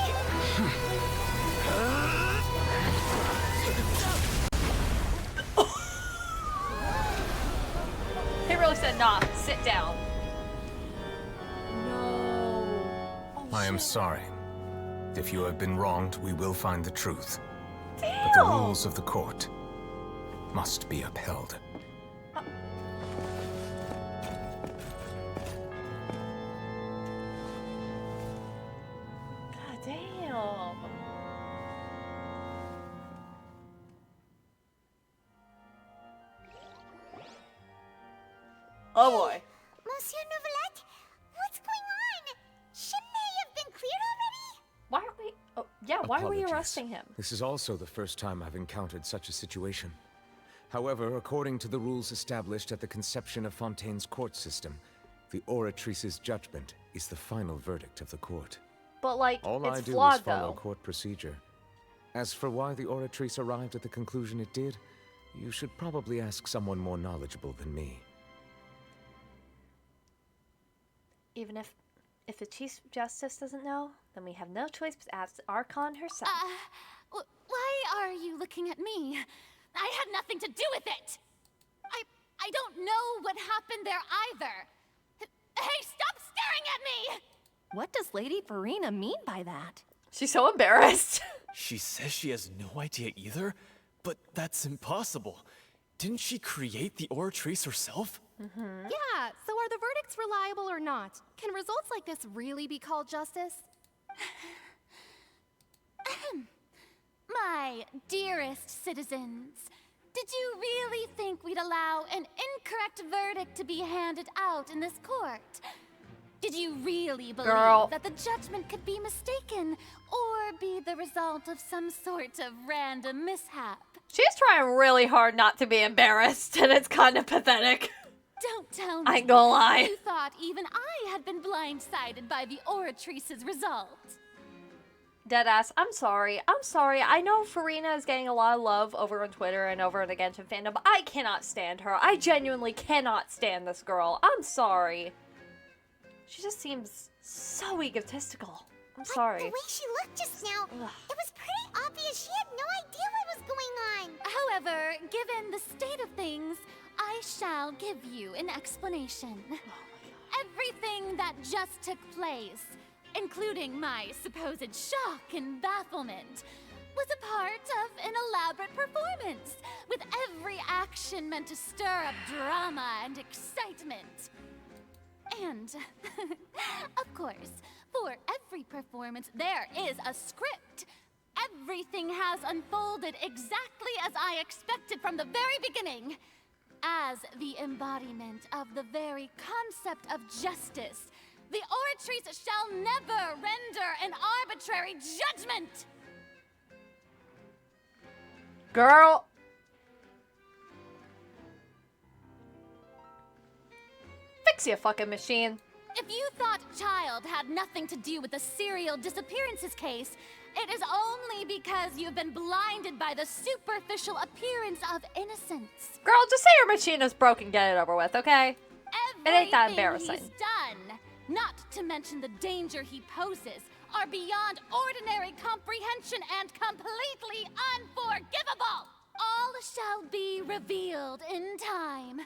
Speaker 1: He really said, nah, sit down. No.
Speaker 4: I am sorry. If you have been wronged, we will find the truth.
Speaker 1: Damn!
Speaker 4: But the rules of the court must be upheld.
Speaker 1: God damn. Oh boy.
Speaker 3: Monsieur Neuvillette, what's going on? Shouldn't they have been cleared already?
Speaker 1: Why are we... Oh, yeah, why are we
Speaker 4: Apologies.
Speaker 1: arresting him?
Speaker 4: This is also the first time I've encountered such a situation. However, according to the rules established at the conception of Fontaine's court system, the Oratrice's judgment is the final verdict of the court.
Speaker 1: But, like,
Speaker 4: All
Speaker 1: it's
Speaker 4: I do
Speaker 1: flawed,
Speaker 4: is follow
Speaker 1: though.
Speaker 4: court procedure. As for why the Oratrice arrived at the conclusion it did, you should probably ask someone more knowledgeable than me.
Speaker 1: Even if the Chief Justice doesn't know, then we have no choice but to ask Archon herself.
Speaker 2: Why are you looking at me? I had nothing to do with it! I don't know what happened there either! Hey, stop staring at me!
Speaker 9: What does Lady Farina mean by that?
Speaker 1: She's so embarrassed.
Speaker 7: She says she has no idea either, but that's impossible. Didn't she create the Oratrice herself?
Speaker 9: Yeah, so are the verdicts reliable or not? Can results like this really be called justice?
Speaker 2: My dearest citizens, did you really think we'd allow an incorrect verdict to be handed out in this court? Did you really believe
Speaker 1: Girl.
Speaker 2: that the judgment could be mistaken or or be the result of some sort of random mishap.
Speaker 1: She's trying really hard not to be embarrassed, and it's kind of pathetic.
Speaker 2: Don't tell me
Speaker 1: I ain't gonna lie.
Speaker 2: you thought even I had been blindsided by the Oratrice's result.
Speaker 1: Deadass, I'm sorry. I'm sorry. I know Farina is getting a lot of love over on Twitter and over in the Genshin fandom, but I cannot stand her. I genuinely cannot stand this girl. I'm sorry. She just seems so egotistical. I'm sorry.
Speaker 3: The way she looked just now, it was pretty obvious she had no idea what was going on.
Speaker 2: However, given the state of things, I shall give you an explanation. Everything that just took place, including my supposed shock and bafflement, was a part of an elaborate performance, with every action meant to stir up drama and excitement. And, of course, for every performance, there is a script. Everything has unfolded exactly as I expected from the very beginning. As the embodiment of the very concept of justice, the Oratrice shall never render an arbitrary judgment!
Speaker 1: Girl. Fix your fucking machine.
Speaker 2: If you thought Childe had nothing to do with the serial disappearances case, it is only because you've been blinded by the superficial appearance of innocence.
Speaker 1: Girl, just say your machine is broken, get it over with, okay? It ain't that embarrassing.
Speaker 2: He's done, not to mention the danger he poses, are beyond ordinary comprehension and completely unforgivable. All shall be revealed in time.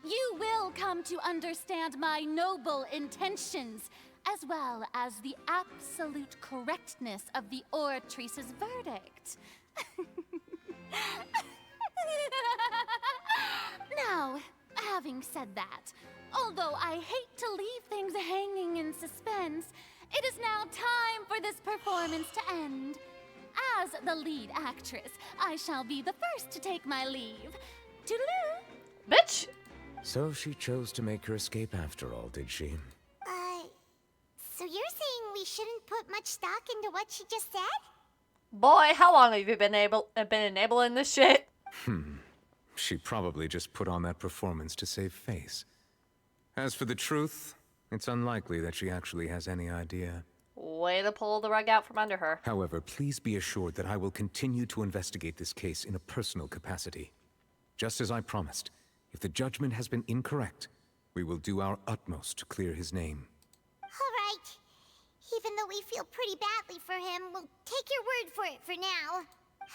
Speaker 2: You will come to understand my noble intentions, as well as the absolute correctness of the Oratrice's verdict. Now, having said that, although I hate to leave things hanging in suspense, it is now time for this performance to end. As the lead actress, I shall be the first to take my leave. Toodaloo!
Speaker 1: Bitch!
Speaker 4: So she chose to make her escape after all, did she?
Speaker 3: So you're saying we shouldn't put much stock into what she just said?
Speaker 1: Boy, how long have you been enabling this shit?
Speaker 4: She probably just put on that performance to save face. As for the truth, it's unlikely that she actually has any idea.
Speaker 1: Way to pull the rug out from under her.
Speaker 4: However, please be assured that I will continue to investigate this case in a personal capacity. Just as I promised, if the judgment has been incorrect, we will do our utmost to clear his name.
Speaker 3: All right. Even though we feel pretty badly for him, we'll take your word for it for now.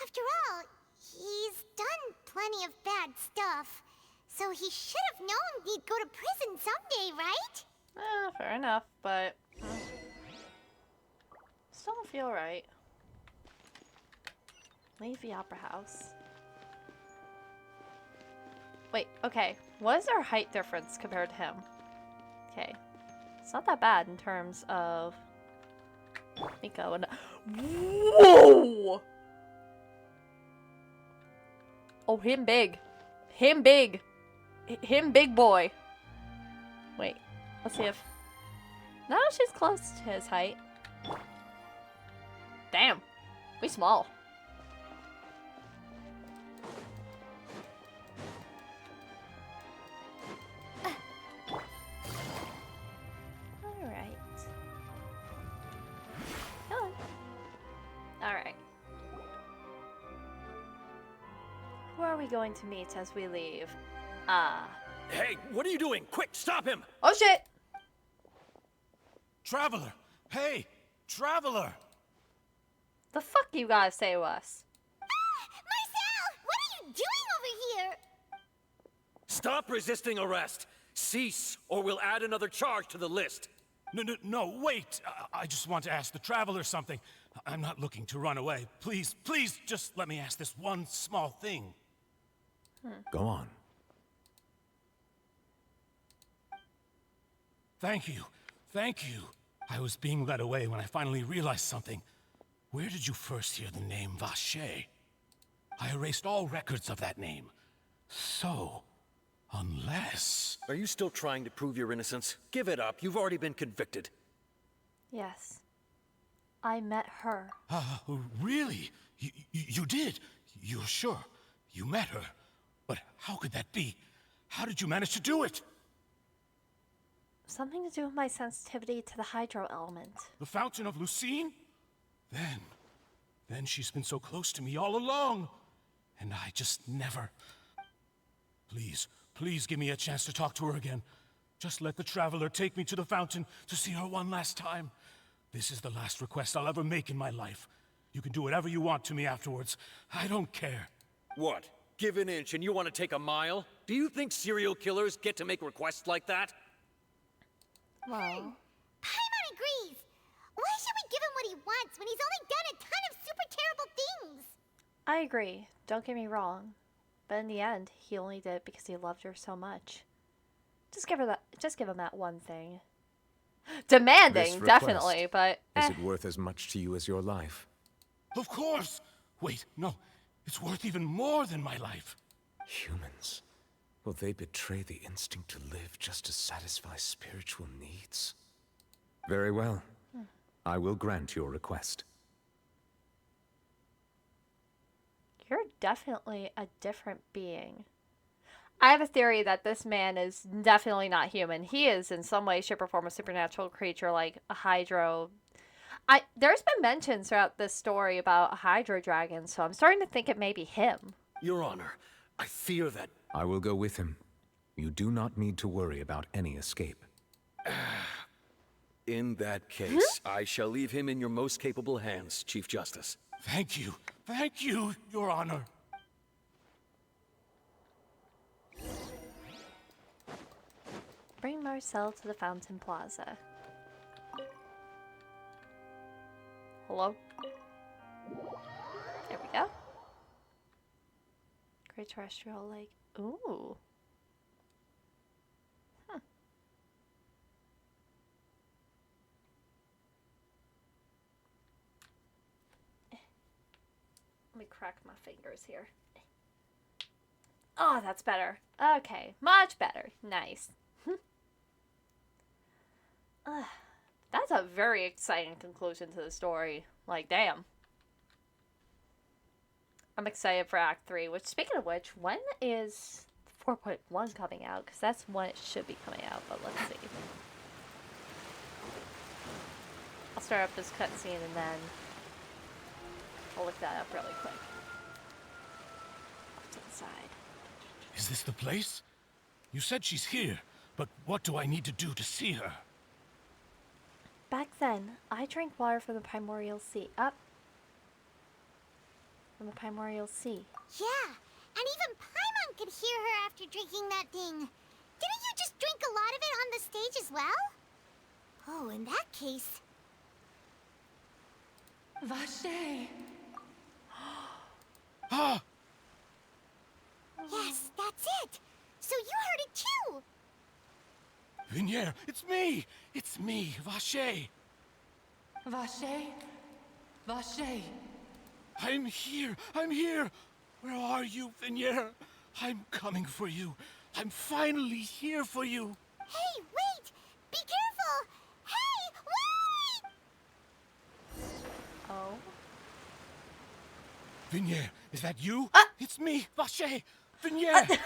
Speaker 3: After all, he's done plenty of bad stuff, so he should have known he'd go to prison someday, right?
Speaker 1: Fair enough, but still don't feel right. Leave the opera house. Wait, okay. What is our height difference compared to him? Okay. It's not that bad in terms of Miko and... Whoa! Oh, him big. Him big. Him big boy. Wait. Let's see if... No, she's close to his height. Damn. We small. Alright. Hello. Alright. Who are we going to meet as we leave?
Speaker 15: Hey, what are you doing? Quick, stop him!
Speaker 1: Oh shit!
Speaker 8: Traveler! Hey! Traveler!
Speaker 1: The fuck you guys say to us?
Speaker 3: Marcel! What are you doing over here?
Speaker 15: Stop resisting arrest! Cease, or we'll add another charge to the list.
Speaker 8: No, wait! I just want to ask the Traveler something. I'm not looking to run away. Please, please, just let me ask this one small thing.
Speaker 4: Go on.
Speaker 8: Thank you. Thank you. I was being led away when I finally realized something. Where did you first hear the name Vacher? I erased all records of that name. So, unless...
Speaker 15: Are you still trying to prove your innocence? Give it up. You've already been convicted.
Speaker 1: Yes. I met her.
Speaker 8: Really? You did? You're sure? You met her? But how could that be? How did you manage to do it?
Speaker 1: Something to do with my sensitivity to the hydro element.
Speaker 8: The Fountain of Lucine? Then she's been so close to me all along. And I just never... Please give me a chance to talk to her again. Just let the Traveler take me to the fountain to see her one last time. This is the last request I'll ever make in my life. You can do whatever you want to me afterwards. I don't care.
Speaker 15: What? Give an inch and you want to take a mile? Do you think serial killers get to make requests like that?
Speaker 1: Well...
Speaker 3: Paimon agrees! Why should we give him what he wants when he's only done a ton of super terrible things?
Speaker 1: I agree. Don't get me wrong. But in the end, he only did it because he loved her so much. Just give him that one thing. Demanding, definitely, but...
Speaker 4: Is it worth as much to you as your life?
Speaker 8: Of course! Wait, no. It's worth even more than my life.
Speaker 4: Humans. Will they betray the instinct to live just to satisfy spiritual needs? Very well. I will grant your request.
Speaker 1: You're definitely a different being. I have a theory that this man is definitely not human. He is in some way, shape, or form a supernatural creature like a hydro. There's been mentions throughout this story about a hydro dragon, so I'm starting to think it may be him.
Speaker 15: Your Honor, I fear that...
Speaker 4: I will go with him. You do not need to worry about any escape.
Speaker 15: In that case, I shall leave him in your most capable hands, Chief Justice.
Speaker 8: Thank you, Your Honor.
Speaker 1: Bring Marcel to the Fountain Plaza. Hello? There we go. Great Terrestrial Lake. Ooh. Let me crack my fingers here. Oh, that's better. Okay, much better. Nice. That's a very exciting conclusion to the story. Like, damn. I'm excited for Act 3, which, speaking of which, when is 4.1 coming out? Because that's when it should be coming out, but let's see. I'll start up this cutscene and then I'll look that up really quick. Off to the side.
Speaker 8: Is this the place? You said she's here, but what do I need to do to see her?
Speaker 1: Back then, I drank water from the Primordial Sea. From the Primordial Sea.
Speaker 3: Yeah, and even Paimon could hear her after drinking that thing. Didn't you just drink a lot of it on the stage as well? Oh, in that case...
Speaker 12: Vacher!
Speaker 8: Ah!
Speaker 3: Yes, that's it! So you heard it too!
Speaker 8: Vacher, it's me! It's me, Vacher!
Speaker 12: Vacher? Vacher!
Speaker 8: I'm here! I'm here! Where are you, Vacher? I'm coming for you. I'm finally here for you.
Speaker 3: Hey, wait! Be careful! Hey, wait!
Speaker 1: Oh.
Speaker 8: Vacher, is that you? It's me, Vacher! Vacher!
Speaker 1: Okay.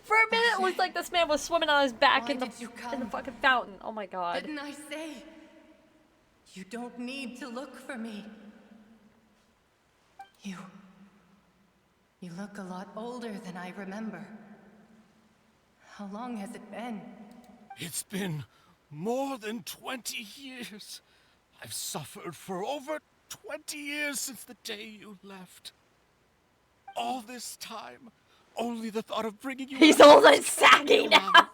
Speaker 1: For a minute, it looked like this man was swimming on his back in the fucking fountain. Oh my god.
Speaker 12: Didn't I say? You don't need to look for me. You look a lot older than I remember. How long has it been?
Speaker 8: It's been more than 20 years. I've suffered for over 20 years since the day you left. All this time, only the thought of bringing you...
Speaker 1: He's old and saggy now!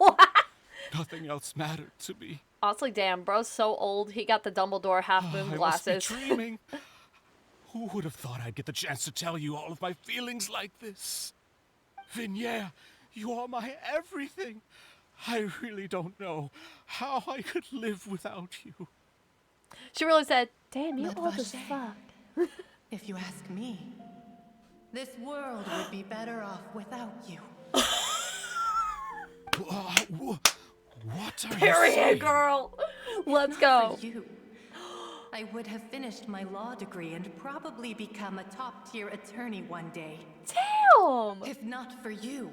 Speaker 8: Nothing else mattered to me.
Speaker 1: Honestly, damn, bro's so old, he got the Dumbledore half-moon glasses.
Speaker 8: I must be dreaming. Who would have thought I'd get the chance to tell you all of my feelings like this? Vacher, you are my everything. I really don't know how I could live without you.
Speaker 1: She really said, damn, you
Speaker 12: But
Speaker 1: old as
Speaker 12: Vacher,
Speaker 1: fuck.
Speaker 12: If you ask me, this world would be better off without you.
Speaker 8: What are you
Speaker 1: Period,
Speaker 8: saying?
Speaker 1: girl. Let's go.
Speaker 12: For you.
Speaker 16: I would have finished my law degree and probably become a top-tier attorney one day.
Speaker 1: Damn!
Speaker 16: If not for you,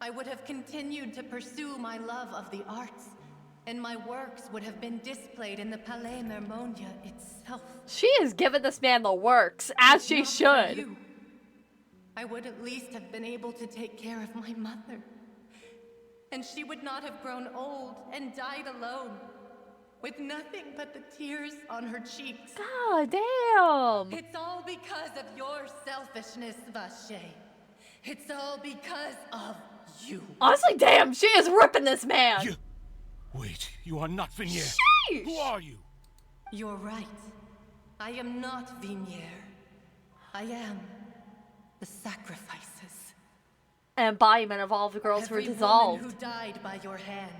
Speaker 16: I would have continued to pursue my love of the arts, and my works would have been displayed in the Palais Mermonia itself.
Speaker 1: She is giving this man the works, as she should.
Speaker 16: I would at least have been able to take care of my mother. And she would not have grown old and died alone, with nothing but the tears on her cheeks.
Speaker 1: God damn!
Speaker 16: It's all because of your selfishness, Vacher. It's all because of you.
Speaker 1: Honestly, damn, she is ripping this man!
Speaker 8: Wait, you are not Vacher.
Speaker 1: Sheesh!
Speaker 8: Who are you?
Speaker 16: You're right. I am not Vacher. I am the sacrifices.
Speaker 1: An embodiment of all the girls who were
Speaker 16: Every
Speaker 1: dissolved.
Speaker 16: woman who died by your hand,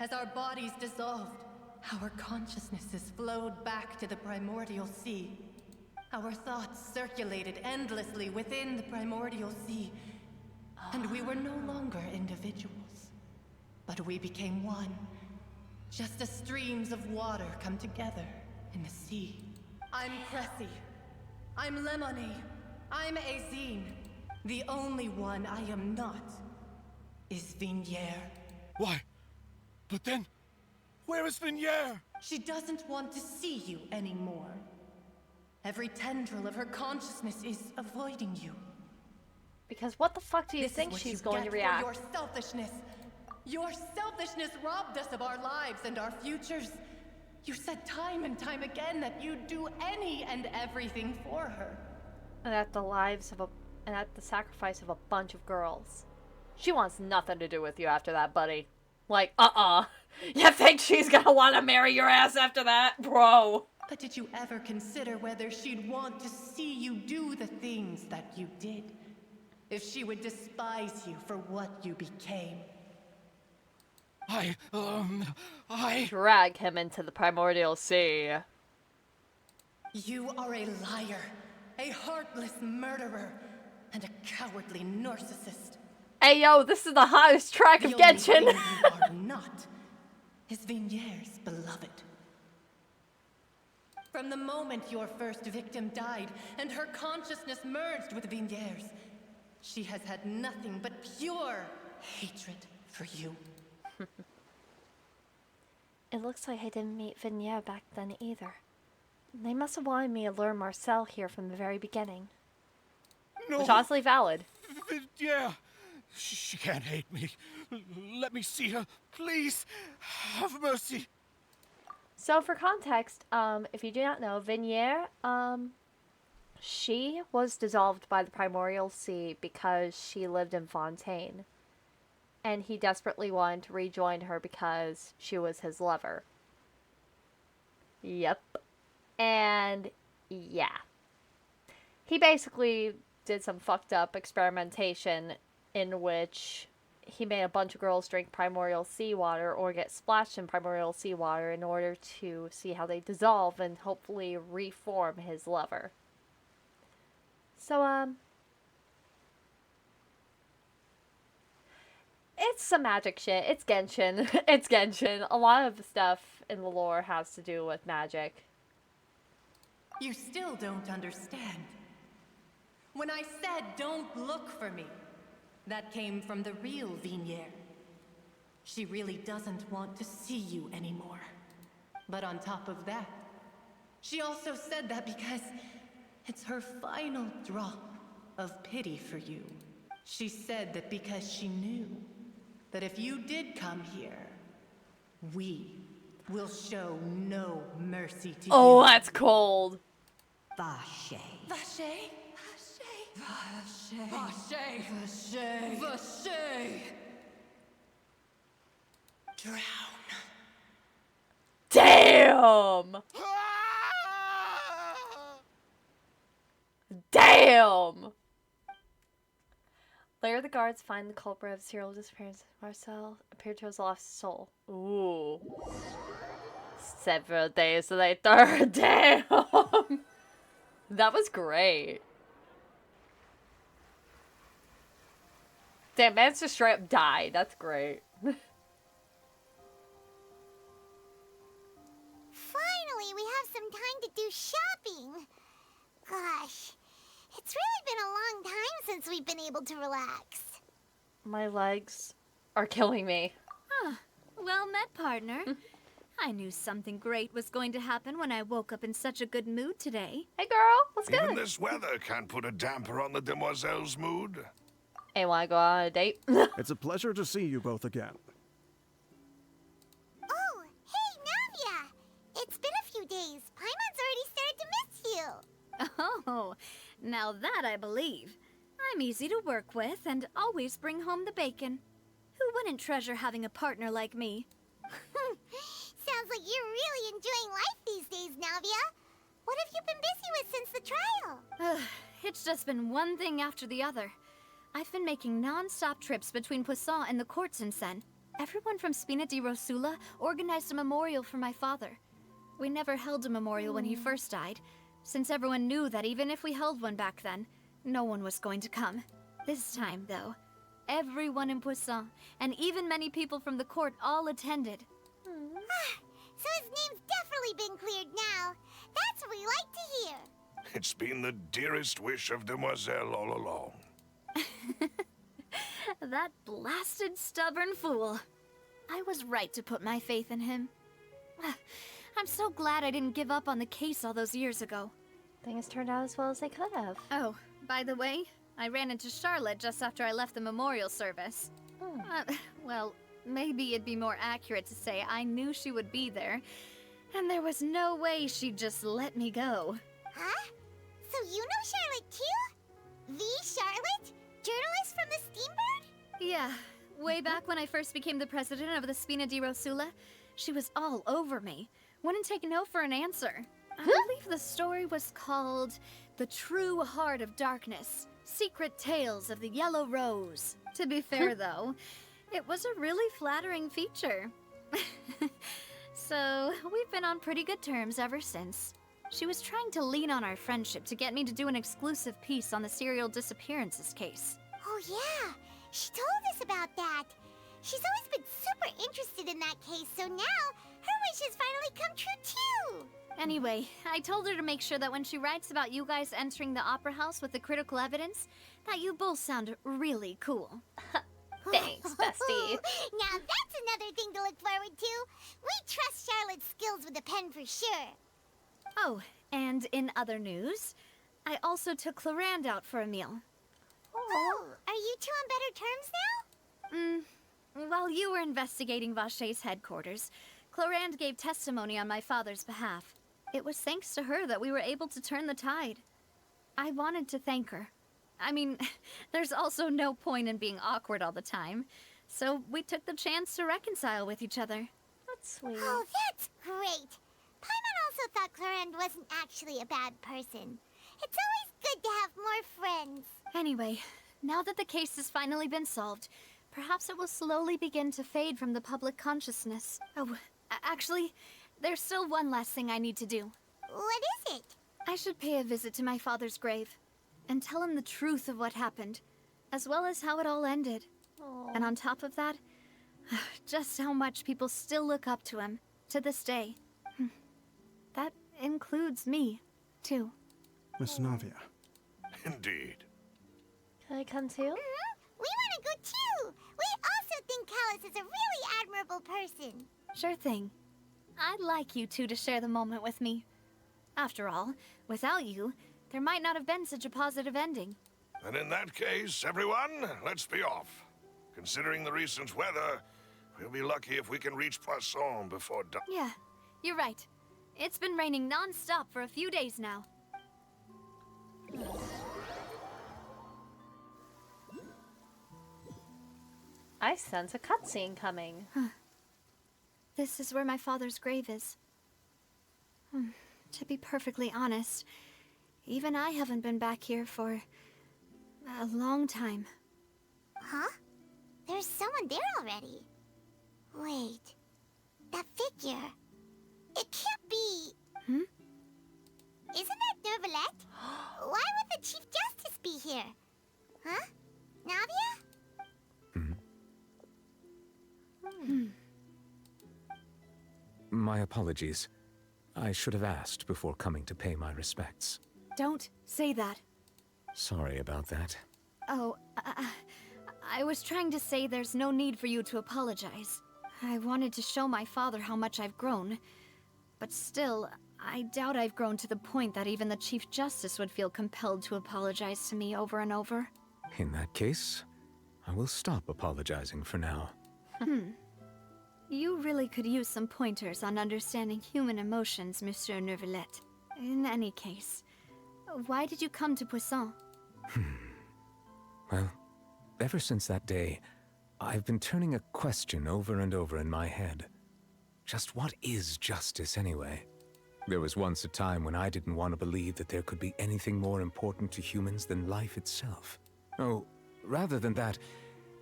Speaker 16: as our bodies dissolved, our consciousnesses flowed back to the primordial sea. Our thoughts circulated endlessly within the primordial sea, and we were no longer individuals, but we became one, just as streams of water come together in the sea. I'm Cressy. I'm Lemony. I'm Azine. The only one I am not is Vacher.
Speaker 8: Why? But then, where is Vacher?
Speaker 16: She doesn't want to see you anymore. Every tendril of her consciousness is avoiding you.
Speaker 1: Because what the fuck do you think she's going to react?
Speaker 16: Your selfishness. Your selfishness robbed us of our lives and our futures. You said time and time again that you'd do any and everything for her.
Speaker 1: And at the sacrifice of a bunch of girls. She wants nothing to do with you after that, buddy. Like, You think she's gonna want to marry your ass after that? Bro.
Speaker 16: But did you ever consider whether she'd want to see you do the things that you did? If she would despise you for what you became?
Speaker 8: I
Speaker 1: drag him into the primordial sea.
Speaker 16: You are a liar, a heartless murderer, and a cowardly narcissist.
Speaker 1: Hey yo, this is the hottest track of Genshin.
Speaker 16: The only thing you are not is Vacher's beloved. From the moment your first victim died and her consciousness merged with Vacher's, she has had nothing but pure hatred for you.
Speaker 1: It looks like I didn't meet Vacher back then either. They must have wanted me to lure Marcel here from the very beginning.
Speaker 8: No.
Speaker 1: Which honestly valid.
Speaker 8: Yeah. She can't hate me. Let me see her. Please. Have mercy.
Speaker 1: So for context, if you do not know, Vacher, she was dissolved by the primordial sea because she lived in Fontaine. And he desperately wanted to rejoin her because she was his lover. Yep. And yeah. He basically did some fucked up experimentation in which he made a bunch of girls drink primordial seawater or get splashed in primordial seawater in order to see how they dissolve and hopefully reform his lover. So, it's some magic shit. It's Genshin. It's Genshin. A lot of the stuff in the lore has to do with magic.
Speaker 16: You still don't understand. When I said don't look for me, that came from the real Vacher. She really doesn't want to see you anymore. But on top of that, she also said that because it's her final drop of pity for you. She said that because she knew that if you did come here, we will show no mercy to you.
Speaker 1: Oh, that's cold.
Speaker 16: Vacher.
Speaker 2: Vacher?
Speaker 16: Vacher.
Speaker 2: Vacher.
Speaker 16: Vacher.
Speaker 2: Vacher.
Speaker 16: Drown.
Speaker 1: Damn! Damn! Later, the guards find the culprit of serial disappearance. Marcel appeared to have lost soul. Ooh. Several days later. Damn! That was great. Damn, man's just straight up died. That's great.
Speaker 3: Finally, finally we have some time to do shopping. Gosh, it's really been a long time since we've been able to relax.
Speaker 1: My legs are killing me.
Speaker 13: Huh. Well met, partner. I knew something great was going to happen when I woke up in such a good mood today.
Speaker 1: Hey girl, what's good?
Speaker 11: Even this weather can't put a damper on the demoiselle's mood.
Speaker 1: Hey, wanna go on a date?
Speaker 10: It's a pleasure to see you both again.
Speaker 3: Oh, hey, Navia! It's been a few days. Paimon's already started to miss you.
Speaker 13: Oh, now that I believe. I'm easy to work with and always bring home the bacon. Who wouldn't treasure having a partner like me?
Speaker 3: Sounds like you're really enjoying life these days, Navia. What have you been busy with since the trial?
Speaker 13: It's just been one thing after the other. I've been making non-stop trips between Poisson and the courts in Sen. Everyone from Spina di Rosula organized a memorial for my father. We never held a memorial when he first died, since everyone knew that even if we held one back then, no one was going to come. This time, though, everyone in Poisson, and even many people from the court, all attended.
Speaker 3: So his name's definitely been cleared now. That's what we like to hear.
Speaker 11: It's been the dearest wish of Demoiselle all along.
Speaker 13: That blasted stubborn fool. I was right to put my faith in him. I'm so glad I didn't give up on the case all those years ago.
Speaker 1: Things turned out as well as they could have.
Speaker 13: Oh, by the way, I ran into Charlotte just after I left the memorial service. Well, maybe it'd be more accurate to say I knew she would be there, and there was no way she'd just let me go.
Speaker 3: Huh? So you know Charlotte too? The Charlotte? Journalist from the Steambird?
Speaker 13: Yeah, way back when I first became the president of the Spina di Rosula, she was all over me. Wouldn't take no for an answer. I believe the story was called The True Heart of Darkness, Secret Tales of the Yellow Rose. To be fair, though, it was a really flattering feature. So, we've been on pretty good terms ever since. She was trying to lean on our friendship to get me to do an exclusive piece on the serial disappearances case.
Speaker 3: Oh yeah, she told us about that. She's always been super interested in that case, so now her wish has finally come true too.
Speaker 13: Anyway, I told her to make sure that when she writes about you guys entering the opera house with the critical evidence, that you both sound really cool.
Speaker 1: Thanks, bestie.
Speaker 3: Now that's another thing to look forward to. We trust Charlotte's skills with a pen for sure.
Speaker 13: Oh, and in other news, I also took Clarand out for a meal.
Speaker 3: Oh, are you two on better terms now?
Speaker 13: While you were investigating Vacher's headquarters, Clarand gave testimony on my father's behalf. It was thanks to her that we were able to turn the tide. I wanted to thank her. I mean, there's also no point in being awkward all the time, so we took the chance to reconcile with each other.
Speaker 1: That's sweet.
Speaker 3: Oh, that's great. Paimon also thought Clarand wasn't actually a bad person. It's always good to have more friends.
Speaker 13: Anyway, now that the case has finally been solved, perhaps it will slowly begin to fade from the public consciousness. Oh, actually, there's still one last thing I need to do.
Speaker 3: What is it?
Speaker 13: I should pay a visit to my father's grave and tell him the truth of what happened, as well as how it all ended.
Speaker 1: Aww.
Speaker 13: And on top of that, just how much people still look up to him to this day. That includes me, too.
Speaker 10: Miss Navia.
Speaker 11: Indeed.
Speaker 1: Can I come too?
Speaker 3: We want to go too. We also think Callus is a really admirable person.
Speaker 13: Sure thing. I'd like you two to share the moment with me. After all, without you, there might not have been such a positive ending.
Speaker 11: And in that case, everyone, let's be off. Considering the recent weather, we'll be lucky if we can reach Poisson before dark.
Speaker 13: Yeah, you're right. It's been raining non-stop for a few days now.
Speaker 1: I sense a cutscene coming.
Speaker 13: This is where my father's grave is. To be perfectly honest, even I haven't been back here for a long time.
Speaker 3: Huh? There's someone there already. Wait. That figure. It can't be... Isn't that Neuvillette? Why would the Chief Justice be here? Huh? Navia?
Speaker 4: My apologies. I should have asked before coming to pay my respects.
Speaker 6: Don't say that.
Speaker 4: Sorry about that.
Speaker 6: Oh, I was trying to say there's no need for you to apologize. I wanted to show my father how much I've grown. But still, I doubt I've grown to the point that even the Chief Justice would feel compelled to apologize to me over and over.
Speaker 4: In that case, I will stop apologizing for now.
Speaker 6: You really could use some pointers on understanding human emotions, Monsieur Neuvillette. In any case, why did you come to Poisson?
Speaker 4: Well, ever since that day, I've been turning a question over and over in my head. Just what is justice anyway? There was once a time when I didn't want to believe that there could be anything more important to humans than life itself. Oh, rather than that,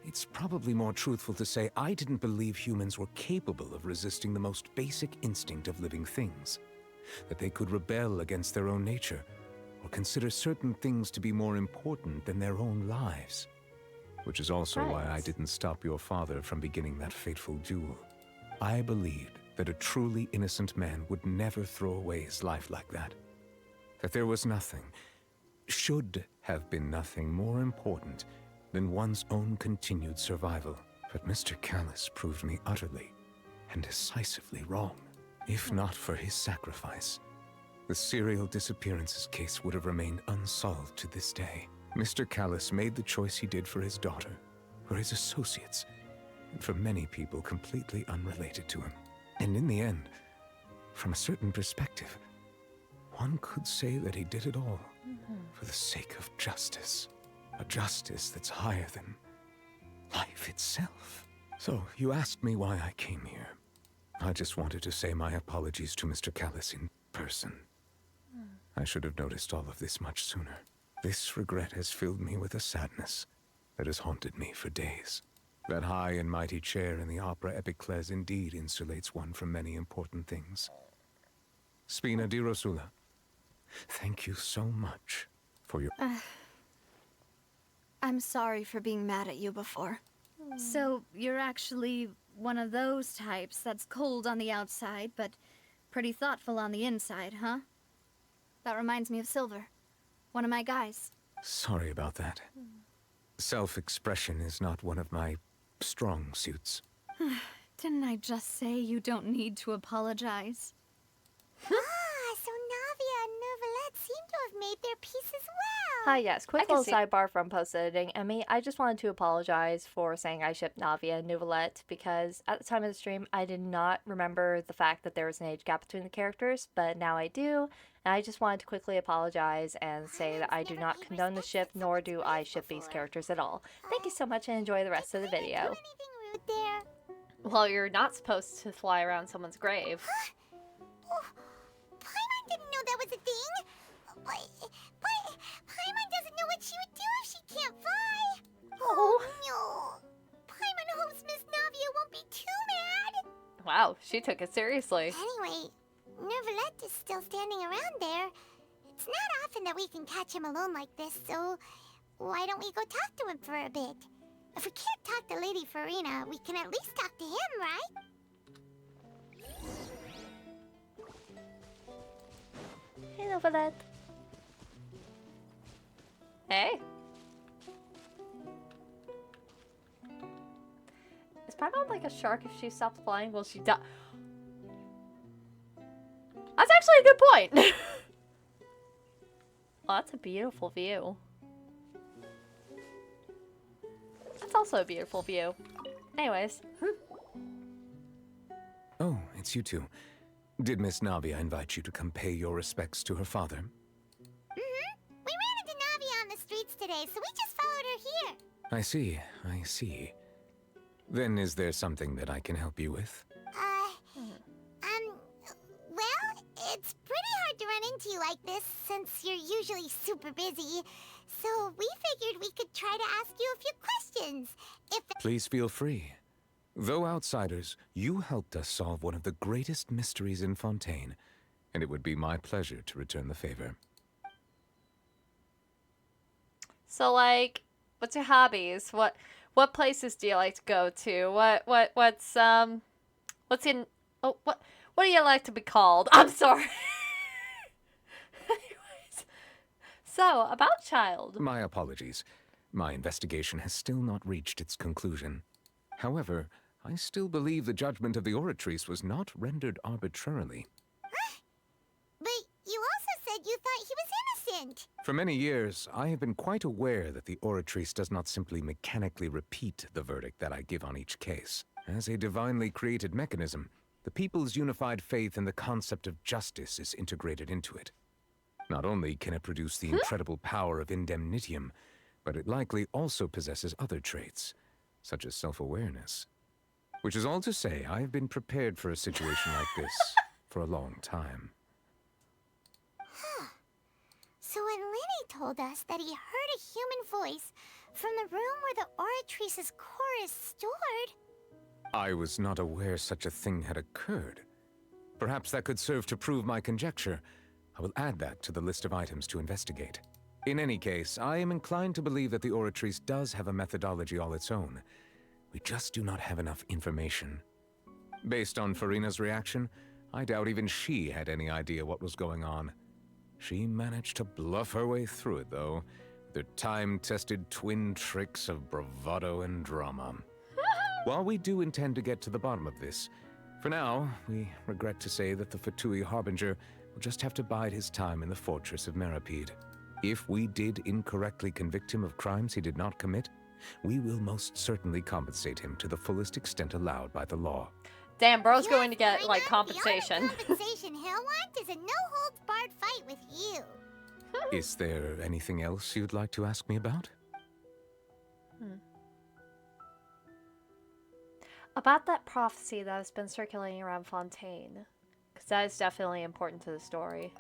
Speaker 4: it's probably more truthful to say I didn't believe humans were capable of resisting the most basic instinct of living things. That they could rebel against their own nature, or consider certain things to be more important than their own lives. Which is also why I didn't stop your father from beginning that fateful duel. I believed that a truly innocent man would never throw away his life like that. That there was nothing, should have been nothing more important than one's own continued survival. But Mr. Callus proved me utterly and decisively wrong. If not for his sacrifice, the serial disappearances case would have remained unsolved to this day. Mr. Callus made the choice he did for his daughter, for his associates, and for many people completely unrelated to him. And in the end, from a certain perspective, one could say that he did it all for the sake of justice. A justice that's higher than life itself. So, you asked me why I came here. I just wanted to say my apologies to Mr. Callus in person. I should have noticed all of this much sooner. This regret has filled me with a sadness that has haunted me for days. That high and mighty chair in the opera Epiclese indeed insulates one from many important things. Spina di Rosula, thank you so much for your...
Speaker 6: I'm sorry for being mad at you before. So, you're actually one of those types that's cold on the outside, but pretty thoughtful on the inside, huh? That reminds me of Silver, one of my guys.
Speaker 4: Sorry about that. Self-expression is not one of my strong suits.
Speaker 6: Didn't I just say you don't need to apologize?
Speaker 3: So Navia and Neuvillette seem to have made their peace as well.
Speaker 1: Hi, yes. Quick little sidebar from post-editing. Emmy, I just wanted to apologize for saying I shipped Navia and Neuvillette because at the time of the stream, I did not remember the fact that there was an age gap between the characters, but now I do. And I just wanted to quickly apologize and say that I do not condone the ship, nor do I ship these characters at all. Thank you so much and enjoy the rest of the video. Well, you're not supposed to fly around someone's grave.
Speaker 3: Paimon didn't know that was a thing. But Paimon doesn't know what she would do if she can't fly. Oh no. Paimon hopes Miss Navia won't be too mad.
Speaker 1: Wow, she took it seriously.
Speaker 3: Anyway, Neuvillette is still standing around there. It's not often that we can catch him alone like this, so why don't we go talk to him for a bit? If we can't talk to Lady Farina, we can at least talk to him, right?
Speaker 1: Hey, Neuvillette. Hey. Is Paimon like a shark if she stops flying? Will she die? That's actually a good point. Well, that's a beautiful view. That's also a beautiful view. Anyways.
Speaker 4: Oh, it's you two. Did Miss Navia invite you to come pay your respects to her father?
Speaker 3: We ran into Navia on the streets today, so we just followed her here.
Speaker 4: I see. Then is there something that I can help you with?
Speaker 3: Well, it's pretty hard to run into you like this, since you're usually super busy. So we figured we could try to ask you a few questions.
Speaker 4: Please feel free. Though outsiders, you helped us solve one of the greatest mysteries in Fontaine, and it would be my pleasure to return the favor.
Speaker 1: So, like, what's your hobbies? What places do you like to go to? What's What do you like to be called? I'm sorry. Anyways. So, about Childe.
Speaker 4: My apologies. My investigation has still not reached its conclusion. However, I still believe the judgment of the Oratrice was not rendered arbitrarily.
Speaker 3: But you also said you thought he was innocent.
Speaker 4: For many years, I have been quite aware that the Oratrice does not simply mechanically repeat the verdict that I give on each case. As a divinely created mechanism, the people's unified faith in the concept of justice is integrated into it. Not only can it produce the incredible power of indemnitium, but it likely also possesses other traits, such as self-awareness. Which is all to say, I have been prepared for a situation like this for a long time.
Speaker 3: So when Lenny told us that he heard a human voice from the room where the Oratrice's core is stored...
Speaker 4: I was not aware such a thing had occurred. Perhaps that could serve to prove my conjecture. I will add that to the list of items to investigate. In any case, I am inclined to believe that the Oratrice does have a methodology all its own. We just do not have enough information. Based on Farina's reaction, I doubt even she had any idea what was going on. She managed to bluff her way through it, though, with her time-tested twin tricks of bravado and drama. While we do intend to get to the bottom of this, for now, we regret to say that the Fatui Harbinger will just have to bide his time in the fortress of Meripede. If we did incorrectly convict him of crimes he did not commit, we will most certainly compensate him to the fullest extent allowed by the law.
Speaker 1: Damn, bro's going to get, like, compensation.
Speaker 3: The only compensation he'll want is a no-holds-barred fight with you.
Speaker 4: Is there anything else you'd like to ask me about?
Speaker 1: About that prophecy that has been circulating around Fontaine. Because that is definitely important to the story.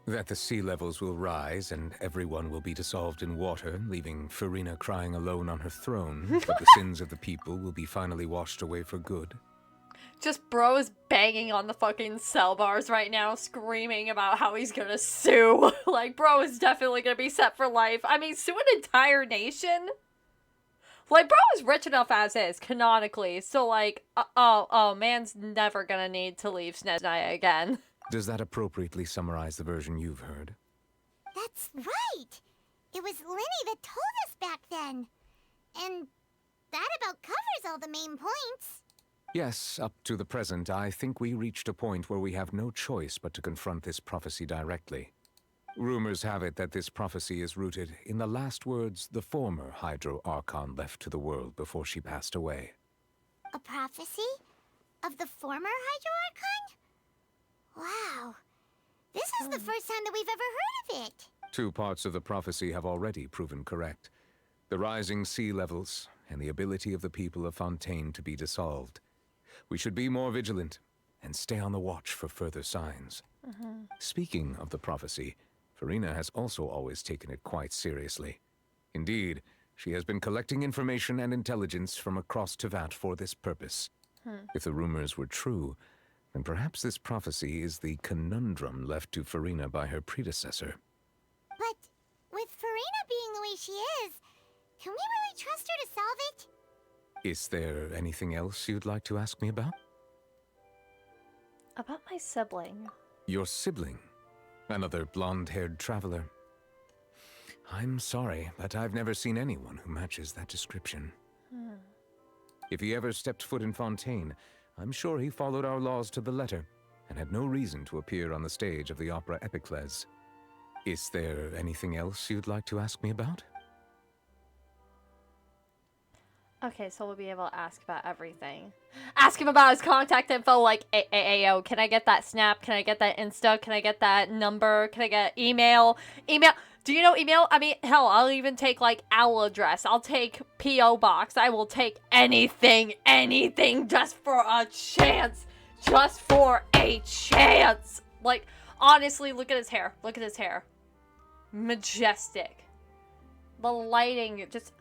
Speaker 4: That the sea levels will rise and everyone will be dissolved in water, leaving Farina crying alone on her throne, but the sins of the people will be finally washed away for good.
Speaker 1: Just bro is banging on the fucking cell bars right now, screaming about how he's gonna sue. Like, bro is definitely gonna be set for life. I mean, sue an entire nation? Like, bro is rich enough as is, canonically, so like, man's never gonna need to leave Snezhnaya again.
Speaker 4: Does that appropriately summarize the version you've heard?
Speaker 3: That's right! It was Lenny that told us back then. And that about covers all the main points.
Speaker 4: Yes, up to the present, I think we reached a point where we have no choice but to confront this prophecy directly. Rumors have it that this prophecy is rooted in the last words the former Hydro Archon left to the world before she passed away.
Speaker 3: A prophecy? Of the former Hydro Archon? Wow. This is the first time that we've ever heard of it.
Speaker 4: 2 parts of the prophecy have already proven correct. The rising sea levels and the ability of the people of Fontaine to be dissolved. We should be more vigilant and stay on the watch for further signs. Speaking of the prophecy, Farina has also always taken it quite seriously. Indeed, she has been collecting information and intelligence from across Tevat for this purpose. If the rumors were true, then perhaps this prophecy is the conundrum left to Farina by her predecessor.
Speaker 3: But with Farina being the way she is, can we really trust her to solve it?
Speaker 4: Is there anything else you'd like to ask me about?
Speaker 1: About my sibling.
Speaker 4: Your sibling? Another blonde-haired traveler? I'm sorry, but I've never seen anyone who matches that description. If he ever stepped foot in Fontaine, I'm sure he followed our laws to the letter, and had no reason to appear on the stage of the opera Epiclese. Is there anything else you'd like to ask me about?
Speaker 1: Okay, so we'll be able to ask about everything. Ask him about his contact info, like, Ayo, can I get that Snap? Can I get that Insta? Can I get that number? Can I get email? Email? Do you know email? I mean, hell, I'll even take, like, owl address. I'll take P.O. box. I will take anything, just for a chance. Just for a chance. Like, honestly, look at his hair. Look at his hair. Majestic. The lighting, just...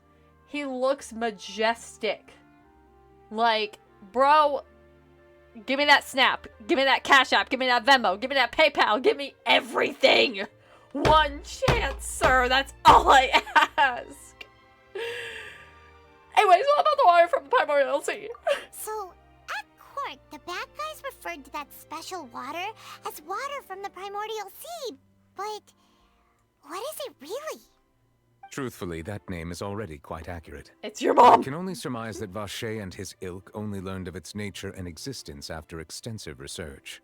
Speaker 1: He looks majestic. Like, bro, give me that Snap. Give me that Cash App. Give me that Venmo. Give me that PayPal. Give me everything. One chance, sir. That's all I ask. Anyways, what about the water from the Primordial Sea?
Speaker 3: So, at court, the bad guys refer referred to that special water as water from the primordial sea, but what is it really?
Speaker 4: Truthfully, that name is already quite accurate.
Speaker 1: It's your mom!
Speaker 4: I can only surmise that Vacher and his ilk only learned of its nature and existence after extensive research.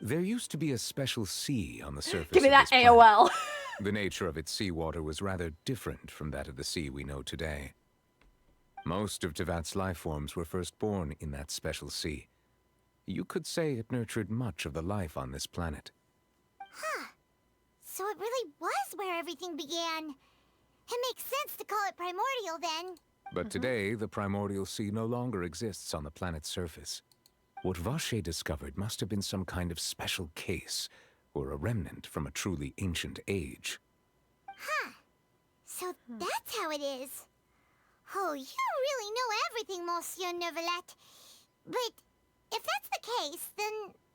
Speaker 4: There used to be a special sea on the surface
Speaker 1: Give me
Speaker 4: of
Speaker 1: that
Speaker 4: this planet.
Speaker 1: AOL.
Speaker 4: The nature of its seawater was rather different from that of the sea we know today. Most of Tevat's life forms were first born in that special sea. You could say it nurtured much of the life on this planet.
Speaker 3: Huh. So it really was where everything began. It makes sense to call it primordial then.
Speaker 4: But today, the primordial sea no longer exists on the planet's surface. What Vacher discovered must have been some kind of special case, or a remnant from a truly ancient age.
Speaker 3: Huh. So that's how it is. Oh, you really know everything, Monsieur Neuvillette. But if that's the case, then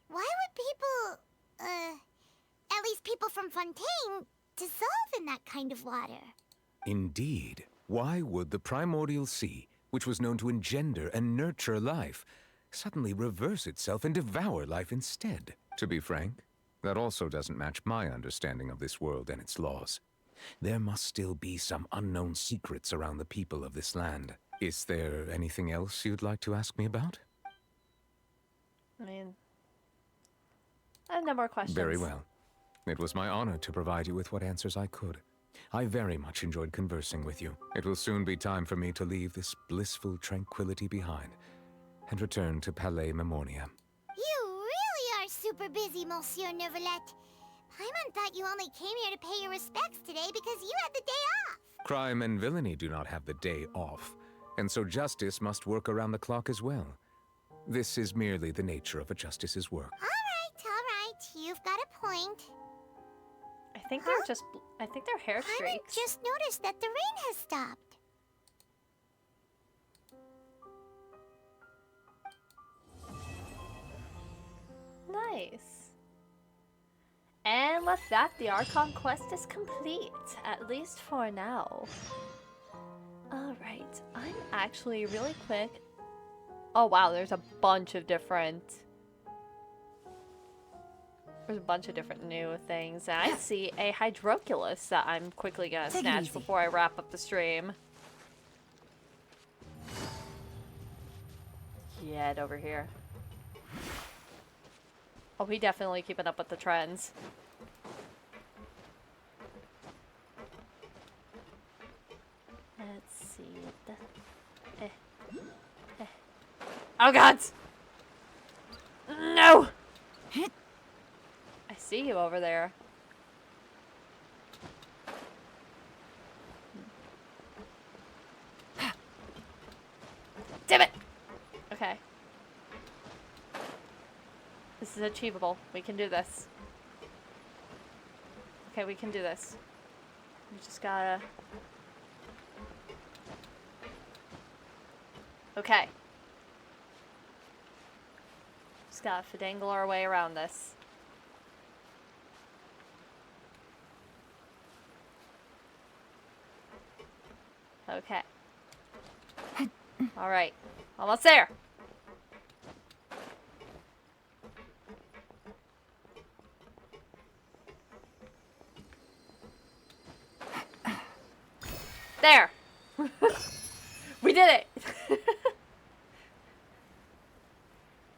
Speaker 3: why would people, at least people from Fontaine, dissolve in that kind of water?
Speaker 4: Indeed. Why would the primordial sea, which was known to engender and nurture life, suddenly reverse itself and devour life instead? To be frank, that also doesn't match my understanding of this world and its laws. There must still be some unknown secrets around the people of this land. Is there anything else you'd like to ask me about?
Speaker 1: I mean, I have no more questions.
Speaker 4: Very well. It was my honor to provide you with what answers I could. I very much enjoyed conversing with you. It will soon be time for me to leave this blissful tranquility behind and return to Palais Memoria.
Speaker 3: You really are super busy, Monsieur Neuvillette. Paimon thought you only came here to pay your respects today because you had the day off.
Speaker 4: Crime and villainy do not have the day off, and so justice must work around the clock as well. This is merely the nature of a justice's work.
Speaker 3: All right. You've got a point.
Speaker 1: I think they're just... I think they're hair
Speaker 3: I
Speaker 1: streaks.
Speaker 3: just noticed that the rain has stopped.
Speaker 1: Nice. And with that, the Archon quest is complete, at least for now. Alright, I'm actually really quick... Oh wow, there's a bunch of different... There's a bunch of different new things. And I see a Hydroculus that I'm quickly gonna snatch before I wrap up the stream. Get over here. Oh, he definitely keeping up with the trends. Let's see. Oh god! No! I see you over there. Damn it! Okay. This is achievable. We can do this. Okay, we can do this. We just gotta... Okay. Just gotta finagle our way around this. Okay. Alright. Almost there! There! We did it!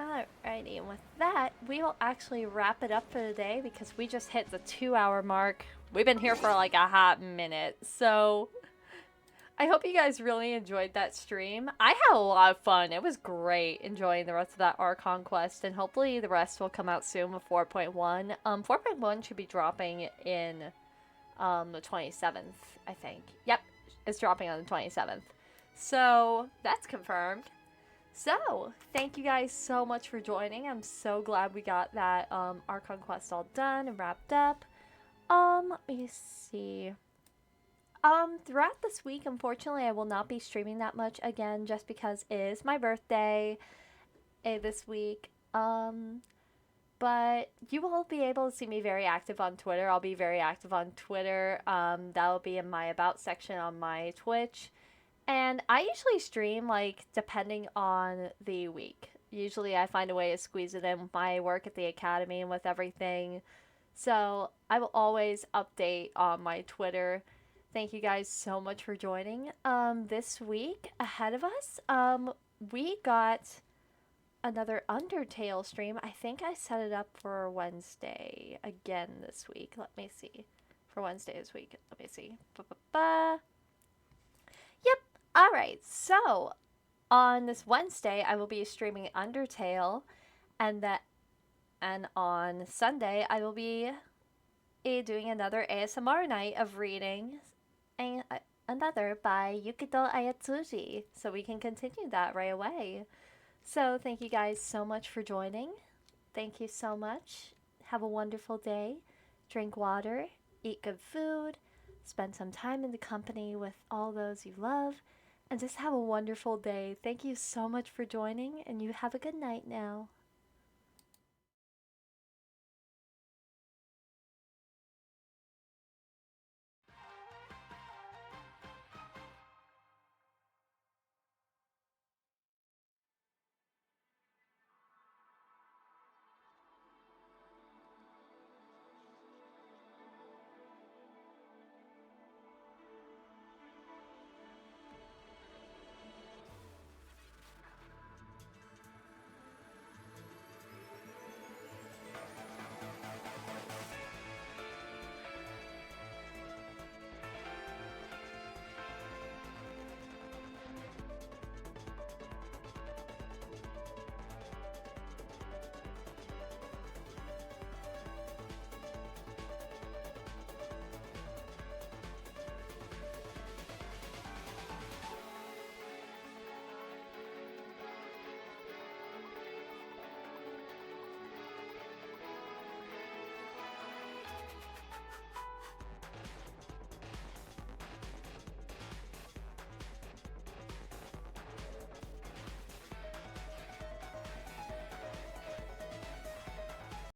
Speaker 1: Alrighty, and with that, we will actually wrap it up for today because we just hit the 2-hour mark. We've been here for like a hot minute, so... I hope you guys really enjoyed that stream. I had a lot of fun. It was great enjoying the rest of that Archon quest, and hopefully the rest will come out soon with 4.1. 4.1 should be dropping in the 27th, I think. Yep, it's dropping on the 27th. So, that's confirmed. So, thank you guys so much for joining. I'm so glad we got that Archon quest all done and wrapped up. Let me see. Throughout this week, unfortunately, I will not be streaming that much again, just because it is my birthday this week. But you will be able to see me very active on Twitter. I'll be very active on Twitter. That'll be in my About section on my Twitch. And I usually stream, like, depending on the week. usually I find a way to squeeze it in with my work at the academy and with everything. So I will always update on my Twitter. Thank you guys so much for joining. This week ahead of us, we got another Undertale stream. I think I set it up for Wednesday again this week. Let me see. For Wednesday this week. Let me see. Yep. Alright, so on this Wednesday I will be streaming Undertale, and on Sunday I will be doing another ASMR night of reading another by Yukito Ayatsuji, so we can continue that right away. So thank you guys so much for joining. Thank you so much. Have a wonderful day. Drink water, eat good food, spend some time in the company with all those you love, and just have a wonderful day. Thank you so much for joining, and you have a good night now.